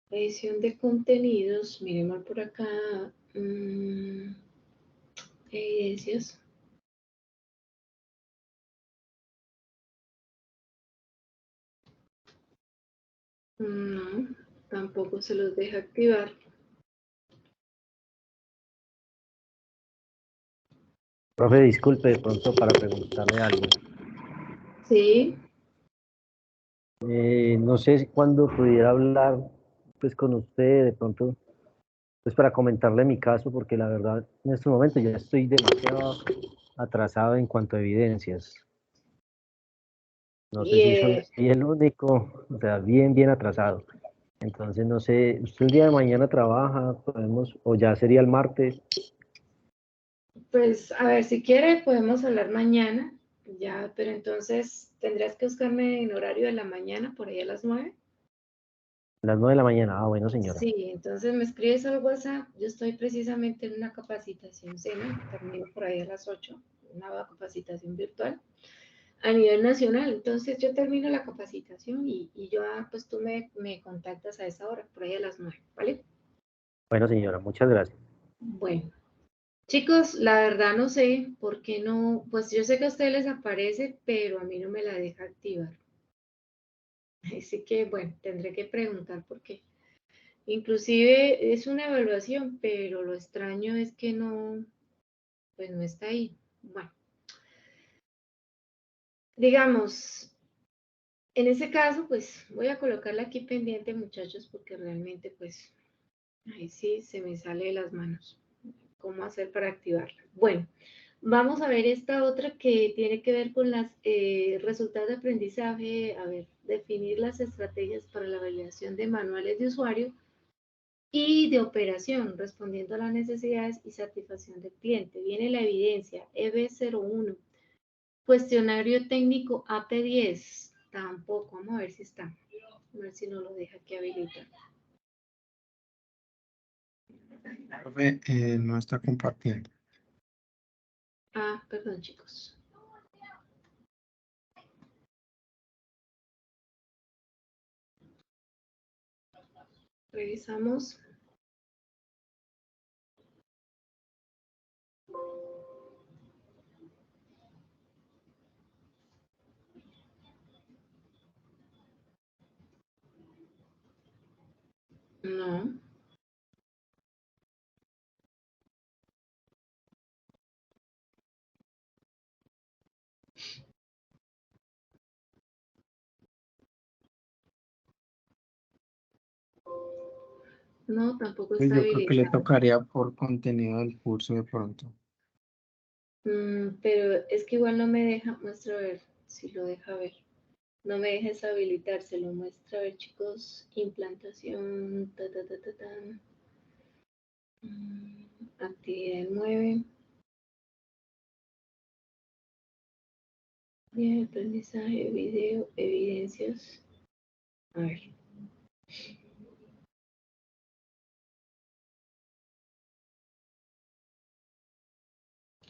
Edición de contenidos. Miremos por acá. Evidencias. No, tampoco se los deja activar. Profe, disculpe de pronto para preguntarle algo. Sí. No sé cuándo pudiera hablar pues con usted, de pronto, pues para comentarle mi caso, porque la verdad en este momento ya estoy demasiado atrasado en cuanto a evidencias. No sé Y si soy el único, o sea, bien atrasado. Entonces, no sé, ¿usted el día de mañana trabaja? Podemos, o ya sería el martes. pues, a ver, si quiere, podemos hablar mañana, ya, pero entonces tendrías que buscarme en horario de la mañana, por ahí a las 9. A las 9 de la mañana. Ah, bueno, señora. Sí, entonces me escribes al WhatsApp. Yo estoy precisamente en una capacitación SENA, termino por ahí a las 8, una capacitación virtual a nivel nacional. Entonces yo termino la capacitación y yo, pues tú me contactas a esa hora, por ahí a las 9, ¿vale? Bueno, señora, muchas gracias. Bueno, chicos, la verdad no sé por qué no, pues yo sé que a ustedes les aparece, pero a mí no me la deja activar. Así que, bueno, tendré que preguntar por qué. Inclusive es una evaluación, pero lo extraño es que no, pues no está ahí. Bueno, digamos, en ese caso, pues voy a colocarla aquí pendiente, muchachos, porque realmente, pues, ahí sí se me sale de las manos. ¿Cómo hacer para activarla? Bueno, vamos a ver esta otra que tiene que ver con los resultados de aprendizaje. A ver, definir las estrategias para la validación de manuales de usuario y de operación, respondiendo a las necesidades y satisfacción del cliente. Viene la evidencia, EB01. Cuestionario técnico AP10. Tampoco, vamos a ver si está. A ver si no lo deja aquí habilitar. Profe, no está compartiendo. Ah, perdón, chicos. Revisamos. No. No, tampoco Pues está yo creo que le habilitado. tocaría por contenido del curso de pronto. Pero es que igual no me deja, muestra a ver si lo deja ver. No me deja deshabilitar, se lo muestra a ver, chicos. Implantación, actividad 9. Bien, aprendizaje, video, evidencias. A ver.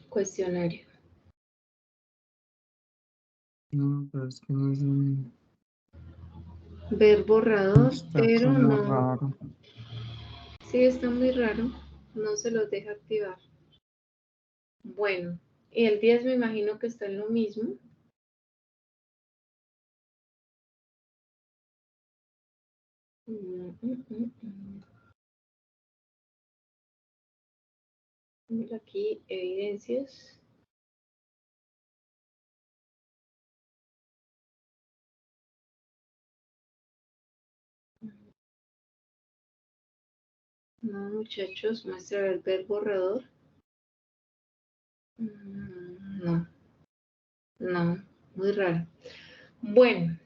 Cuestionario. No, pero es que no es un... Ver borrador, Está pero como no. raro. Sí, está muy raro. No se los deja activar. Bueno, y el 10 me imagino que está en lo mismo. Mira aquí, evidencias. No, muchachos, muestra el ver borrador. No, no, muy raro. Bueno,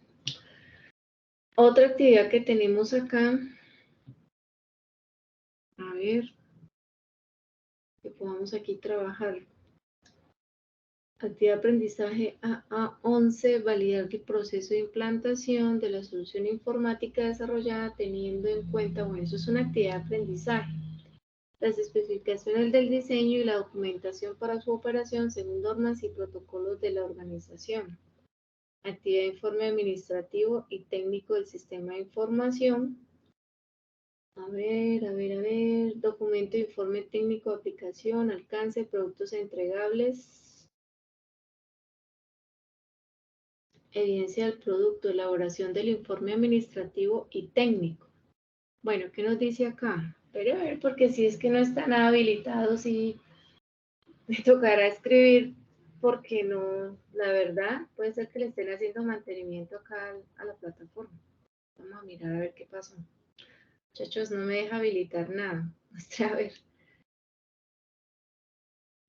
otra actividad que tenemos acá. A ver, que podamos aquí trabajar. Actividad de aprendizaje AA11, validar el proceso de implantación de la solución informática desarrollada teniendo en cuenta, bueno, eso es una actividad de aprendizaje. Las especificaciones del diseño y la documentación para su operación según normas y protocolos de la organización. Actividad de informe administrativo y técnico del sistema de información. A ver. Documento de informe técnico de aplicación, alcance, productos entregables. Evidencia del producto, elaboración del informe administrativo y técnico. Bueno, ¿qué nos dice acá? Pero a ver, porque si es que no están habilitados, sí me tocará escribir, porque no, la verdad, puede ser que le estén haciendo mantenimiento acá a la plataforma. Vamos a mirar a ver qué pasó. Muchachos, no me deja habilitar nada. Muestre a ver.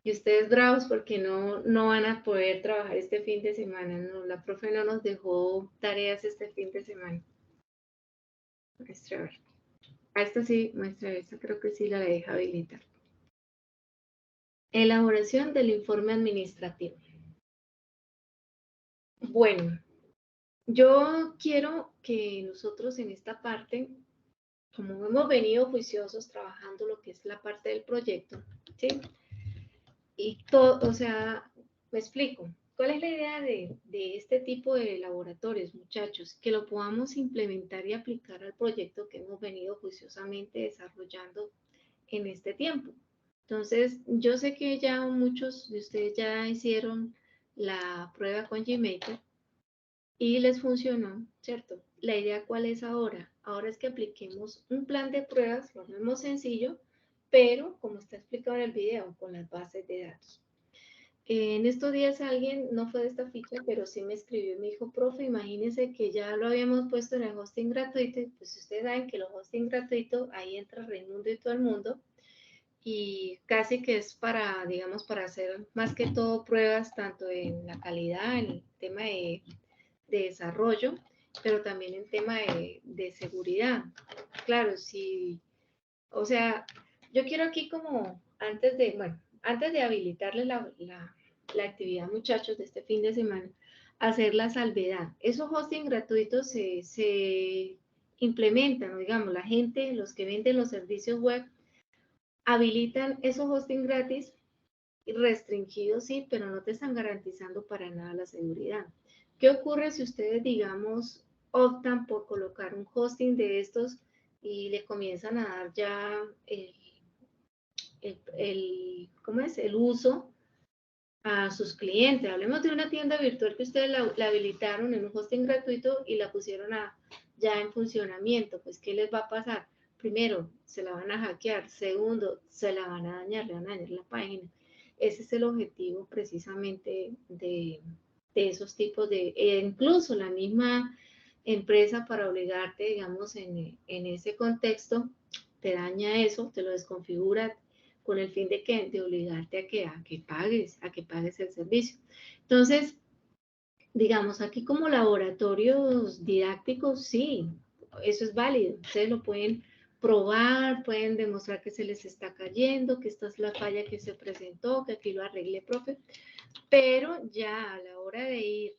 Y ustedes bravos porque no van a poder trabajar este fin de semana. No, la profe no nos dejó tareas este fin de semana. Muestre a ver. A esta sí, muestre a ver. Esta creo que sí la deja habilitar. Elaboración del informe administrativo. Bueno, yo quiero que nosotros en esta parte, como hemos venido juiciosos trabajando lo que es la parte del proyecto, ¿sí? Y todo, o sea, me explico. ¿Cuál es la idea de este tipo de laboratorios, muchachos? Que lo podamos implementar y aplicar al proyecto que hemos venido juiciosamente desarrollando en este tiempo. Entonces, yo sé que ya muchos de ustedes ya hicieron la prueba con Gmaker y les funcionó, ¿cierto? La idea, ¿cuál es ahora? Ahora es que apliquemos un plan de pruebas, lo hacemos sencillo, pero como está explicado en el video, con las bases de datos. En estos días alguien, no fue de esta ficha, pero sí me escribió y me dijo, profe, imagínense que ya lo habíamos puesto en el hosting gratuito, y pues ustedes saben que los hosting gratuitos, ahí entra Raimundo y todo el mundo, y casi que es para, digamos, para hacer más que todo pruebas, tanto en la calidad, en el tema de desarrollo, pero también en tema de seguridad. Claro, sí, o sea, yo quiero aquí como, antes de habilitarles la actividad, muchachos, de este fin de semana, hacer la salvedad. Esos hosting gratuitos se implementan, digamos, la gente, los que venden los servicios web, habilitan esos hosting gratis, restringidos, sí, pero no te están garantizando para nada la seguridad. ¿Qué ocurre si ustedes, digamos, optan por colocar un hosting de estos y le comienzan a dar ya ¿cómo es? El uso a sus clientes? Hablemos de una tienda virtual que ustedes la habilitaron en un hosting gratuito y la pusieron ya en funcionamiento. Pues, ¿qué les va a pasar? Primero, se la van a hackear. Segundo, se la van a dañar, le van a dañar la página. Ese es el objetivo precisamente de esos tipos incluso la misma empresa, para obligarte, digamos, en ese contexto, te daña eso, te lo desconfigura con el fin de obligarte a que pagues el servicio. Entonces, digamos, aquí como laboratorios didácticos, sí, eso es válido. Ustedes lo pueden probar, pueden demostrar que se les está cayendo, que esta es la falla que se presentó, que aquí lo arregle, profe. Pero ya a la hora de ir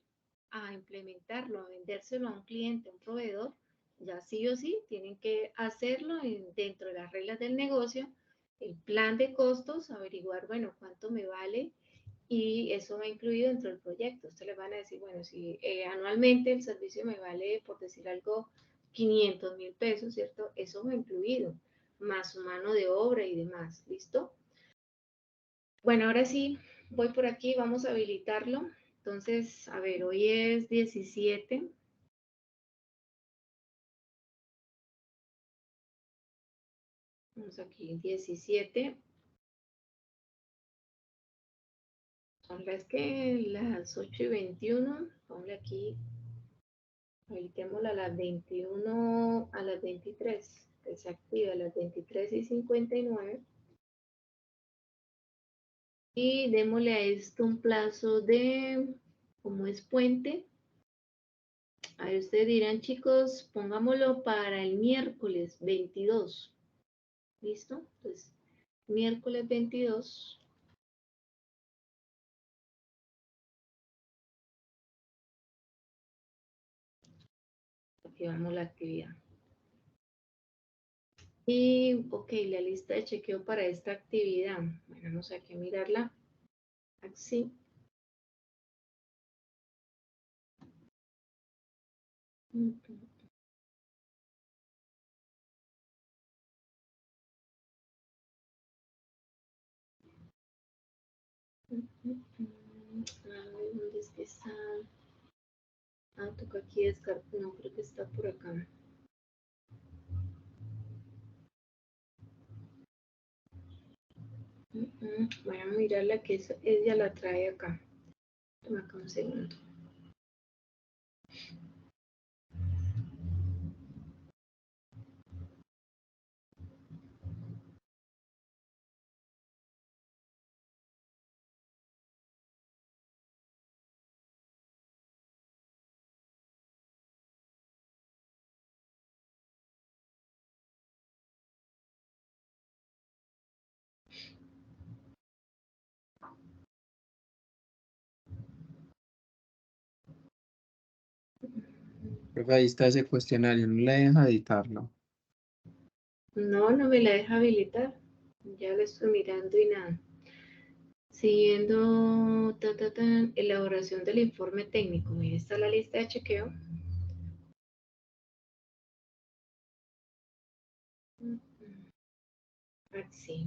a implementarlo, a vendérselo a un cliente, a un proveedor, ya sí o sí tienen que hacerlo dentro de las reglas del negocio, el plan de costos, averiguar, bueno, cuánto me vale, y eso va incluido dentro del proyecto. Ustedes les van a decir, bueno, si anualmente el servicio me vale, por decir algo, 500,000 pesos, ¿cierto? Eso va incluido, más su mano de obra y demás, ¿listo? Bueno, ahora sí, voy por aquí, vamos a habilitarlo. Entonces, a ver, hoy es 17. Vamos aquí, 17. Son las 8:21. Ponle aquí, habilitémosla a las 21, a las 23. Que se activa a las 23:59. Y démosle a esto un plazo de, como es puente, ahí ustedes dirán, chicos, pongámoslo para el miércoles 22. ¿Listo? Entonces, miércoles 22. Activamos la actividad. Y, ok, la lista de chequeo para esta actividad. Bueno, vamos aquí a mirarla. Así. A ver, ¿dónde es que está? Ah, toca aquí descartar. No, creo que está por acá. Voy a mirarla, que ella la trae acá. Toma acá un segundo. Creo que ahí está ese cuestionario, no le deja editarlo. No, no me la deja habilitar. Ya la estoy mirando y nada. Siguiendo, elaboración del informe técnico. Mira, está la lista de chequeo. Sí.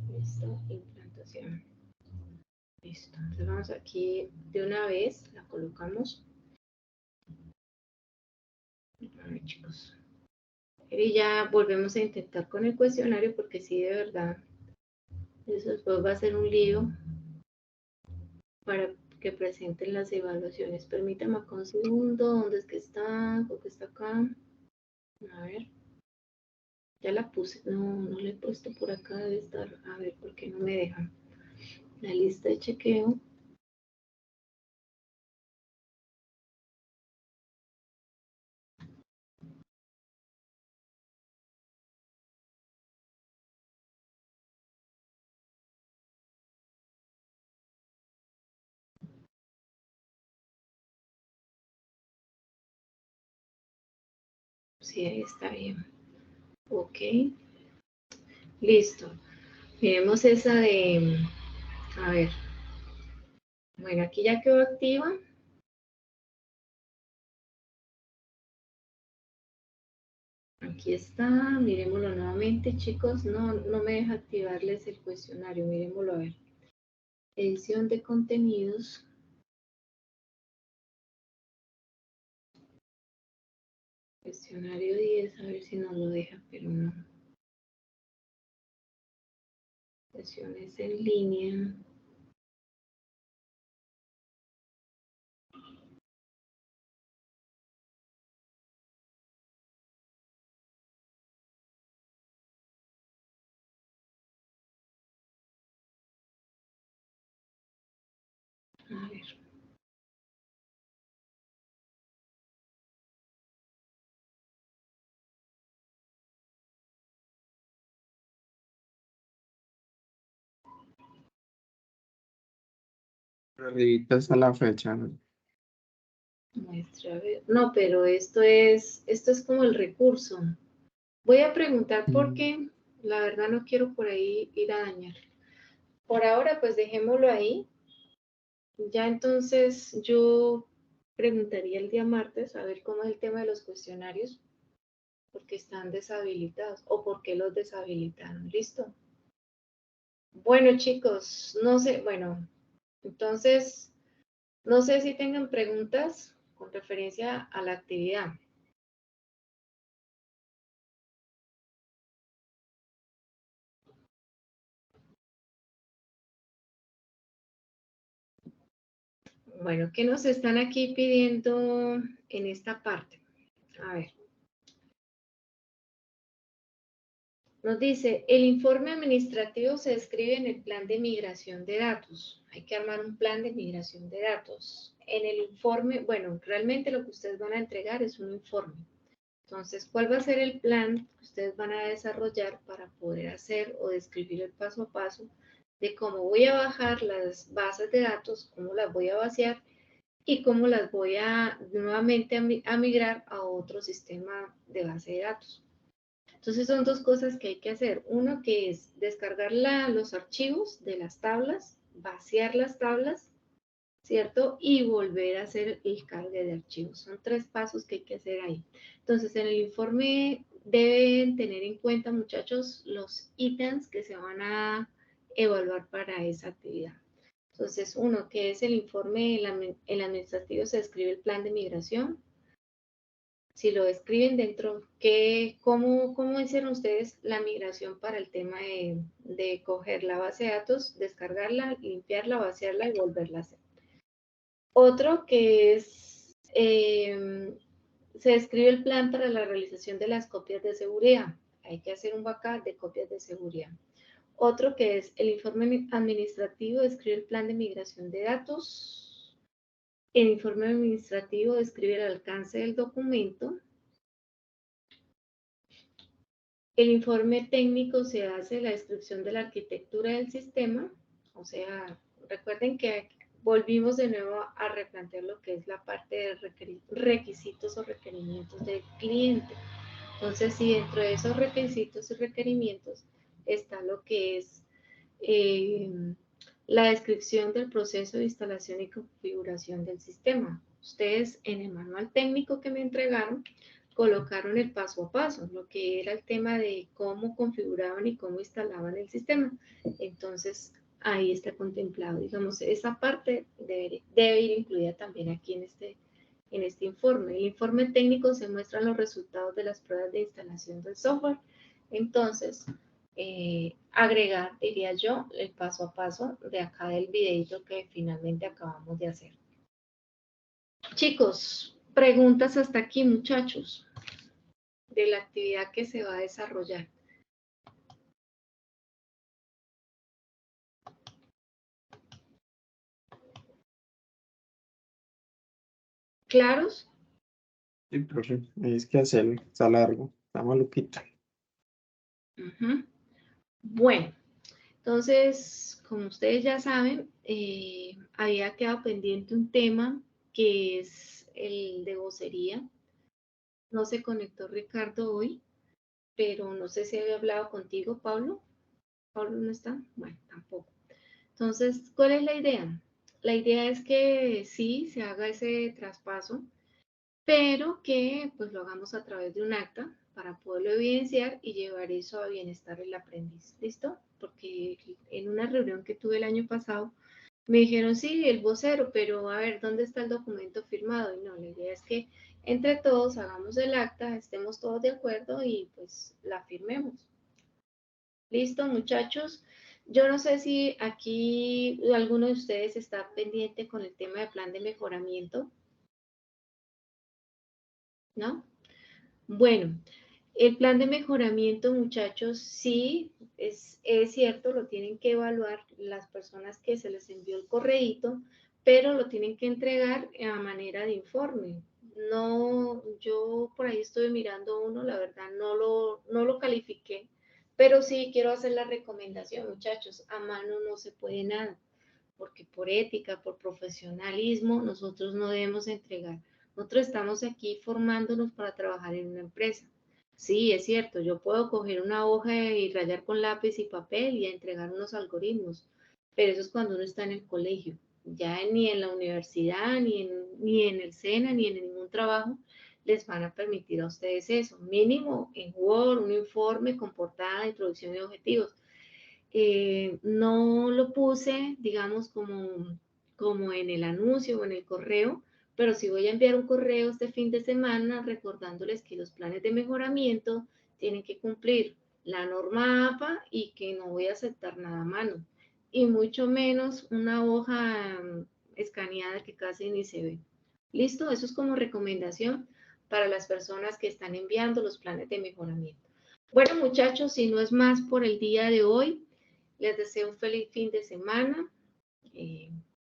Listo, implantación. Listo. Entonces vamos aquí de una vez, la colocamos. A ver, chicos. Y ya volvemos a intentar con el cuestionario porque sí, de verdad, eso después va a ser un lío para que presenten las evaluaciones. Permítame acá un segundo. ¿Dónde es que está? ¿Por qué está acá? A ver. Ya la puse. No, no la he puesto por acá. Debe estar. A ver, ¿por qué no me deja? La lista de chequeo. Sí, ahí está bien. Ok. Listo. Miremos esa de. A ver. Bueno, aquí ya quedó activa. Aquí está, miremoslo nuevamente, chicos. No, no me deja activarles el cuestionario. Miremoslo a ver. Edición de contenidos. Cuestionario 10, a ver si nos lo deja, pero no. Sesiones en línea. A ver. Pero ahorita está la fecha, ¿no? Muestra, a ver. No, pero esto es como el recurso. Voy a preguntar por qué. La verdad no quiero por ahí ir a dañar. Por ahora, pues dejémoslo ahí. Ya entonces yo preguntaría el día martes a ver cómo es el tema de los cuestionarios, porque están deshabilitados o por qué los deshabilitaron. ¿Listo? Bueno, chicos, no sé, bueno, entonces, no sé si tengan preguntas con referencia a la actividad. Bueno, ¿qué nos están aquí pidiendo en esta parte? A ver. Nos dice, el informe administrativo se describe en el plan de migración de datos. Hay que armar un plan de migración de datos. En el informe, bueno, realmente lo que ustedes van a entregar es un informe. Entonces, ¿cuál va a ser el plan que ustedes van a desarrollar para poder hacer o describir el paso a paso de cómo voy a bajar las bases de datos, cómo las voy a vaciar y cómo las voy a nuevamente a migrar a otro sistema de base de datos? Entonces son dos cosas que hay que hacer. Uno que es descargar los archivos de las tablas, vaciar las tablas, ¿cierto? Y volver a hacer el cargue de archivos. Son tres pasos que hay que hacer ahí. Entonces en el informe deben tener en cuenta, muchachos, los ítems que se van a evaluar para esa actividad. Entonces, uno, que es el informe, el administrativo se describe el plan de migración. Si lo escriben dentro, ¿cómo hicieron ustedes la migración para el tema de coger la base de datos, descargarla, limpiarla, vaciarla y volverla a hacer? Otro que es, se describe el plan para la realización de las copias de seguridad. Hay que hacer un backup de copias de seguridad. Otro que es el informe administrativo, describe el plan de migración de datos. El informe administrativo describe el alcance del documento. El informe técnico se hace la descripción de la arquitectura del sistema, o sea, recuerden que volvimos de nuevo a replantear lo que es la parte de requisitos o requerimientos del cliente. Entonces, si dentro de esos requisitos y requerimientos está lo que es la descripción del proceso de instalación y configuración del sistema. Ustedes en el manual técnico que me entregaron colocaron el paso a paso, lo que era el tema de cómo configuraban y cómo instalaban el sistema. Entonces, ahí está contemplado, digamos, esa parte debe ir incluida también aquí en este informe. El informe técnico se muestran los resultados de las pruebas de instalación del software. Entonces, agregar, diría yo, el paso a paso de acá del videito que finalmente acabamos de hacer. Chicos, preguntas hasta aquí, muchachos, de la actividad que se va a desarrollar. ¿Claros? Sí, profe, es que hacerlo, está largo, está maluquito. Bueno, entonces, como ustedes ya saben, había quedado pendiente un tema que es el de vocería. No se conectó Ricardo hoy, pero no sé si había hablado contigo, Pablo. ¿Pablo no está? Bueno, tampoco. Entonces, ¿cuál es la idea? La idea es que sí, se haga ese traspaso, pero que pues lo hagamos a través de un acta para poderlo evidenciar y llevar eso a bienestar del aprendiz. ¿Listo? Porque en una reunión que tuve el año pasado, me dijeron, sí, el vocero, pero a ver, ¿dónde está el documento firmado? Y no, la idea es que entre todos hagamos el acta, estemos todos de acuerdo y pues la firmemos. ¿Listo, muchachos? Yo no sé si aquí alguno de ustedes está pendiente con el tema de plan de mejoramiento. ¿No? Bueno, el plan de mejoramiento, muchachos, sí, es cierto, lo tienen que evaluar las personas que se les envió el correíto, pero lo tienen que entregar a manera de informe. No, yo por ahí estuve mirando uno, la verdad no lo califiqué, pero sí quiero hacer la recomendación, muchachos, a mano no se puede nada, porque por ética, por profesionalismo, nosotros no debemos entregar. Nosotros estamos aquí formándonos para trabajar en una empresa. Sí, es cierto, yo puedo coger una hoja y rayar con lápiz y papel y entregar unos algoritmos, pero eso es cuando uno está en el colegio. Ya ni en la universidad, ni en el SENA, ni en ningún trabajo les van a permitir a ustedes eso. Mínimo en Word, un informe con portada, introducción y objetivos. No lo puse, digamos, como en el anuncio o en el correo, pero sí voy a enviar un correo este fin de semana recordándoles que los planes de mejoramiento tienen que cumplir la norma APA y que no voy a aceptar nada a mano, y mucho menos una hoja escaneada que casi ni se ve. ¿Listo? Eso es como recomendación para las personas que están enviando los planes de mejoramiento. Bueno, muchachos, si no es más por el día de hoy, les deseo un feliz fin de semana,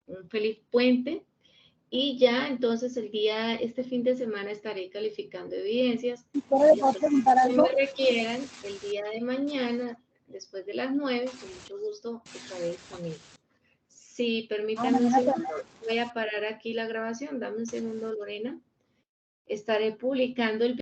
un feliz puente, y ya entonces este fin de semana estaré calificando evidencias. ¿Puedo preguntar Si algo? me requieran el día de mañana, después de las 9, con mucho gusto estaré disponible. Si permítanme un segundo, voy a parar aquí la grabación. Dame un segundo, Lorena. Estaré publicando el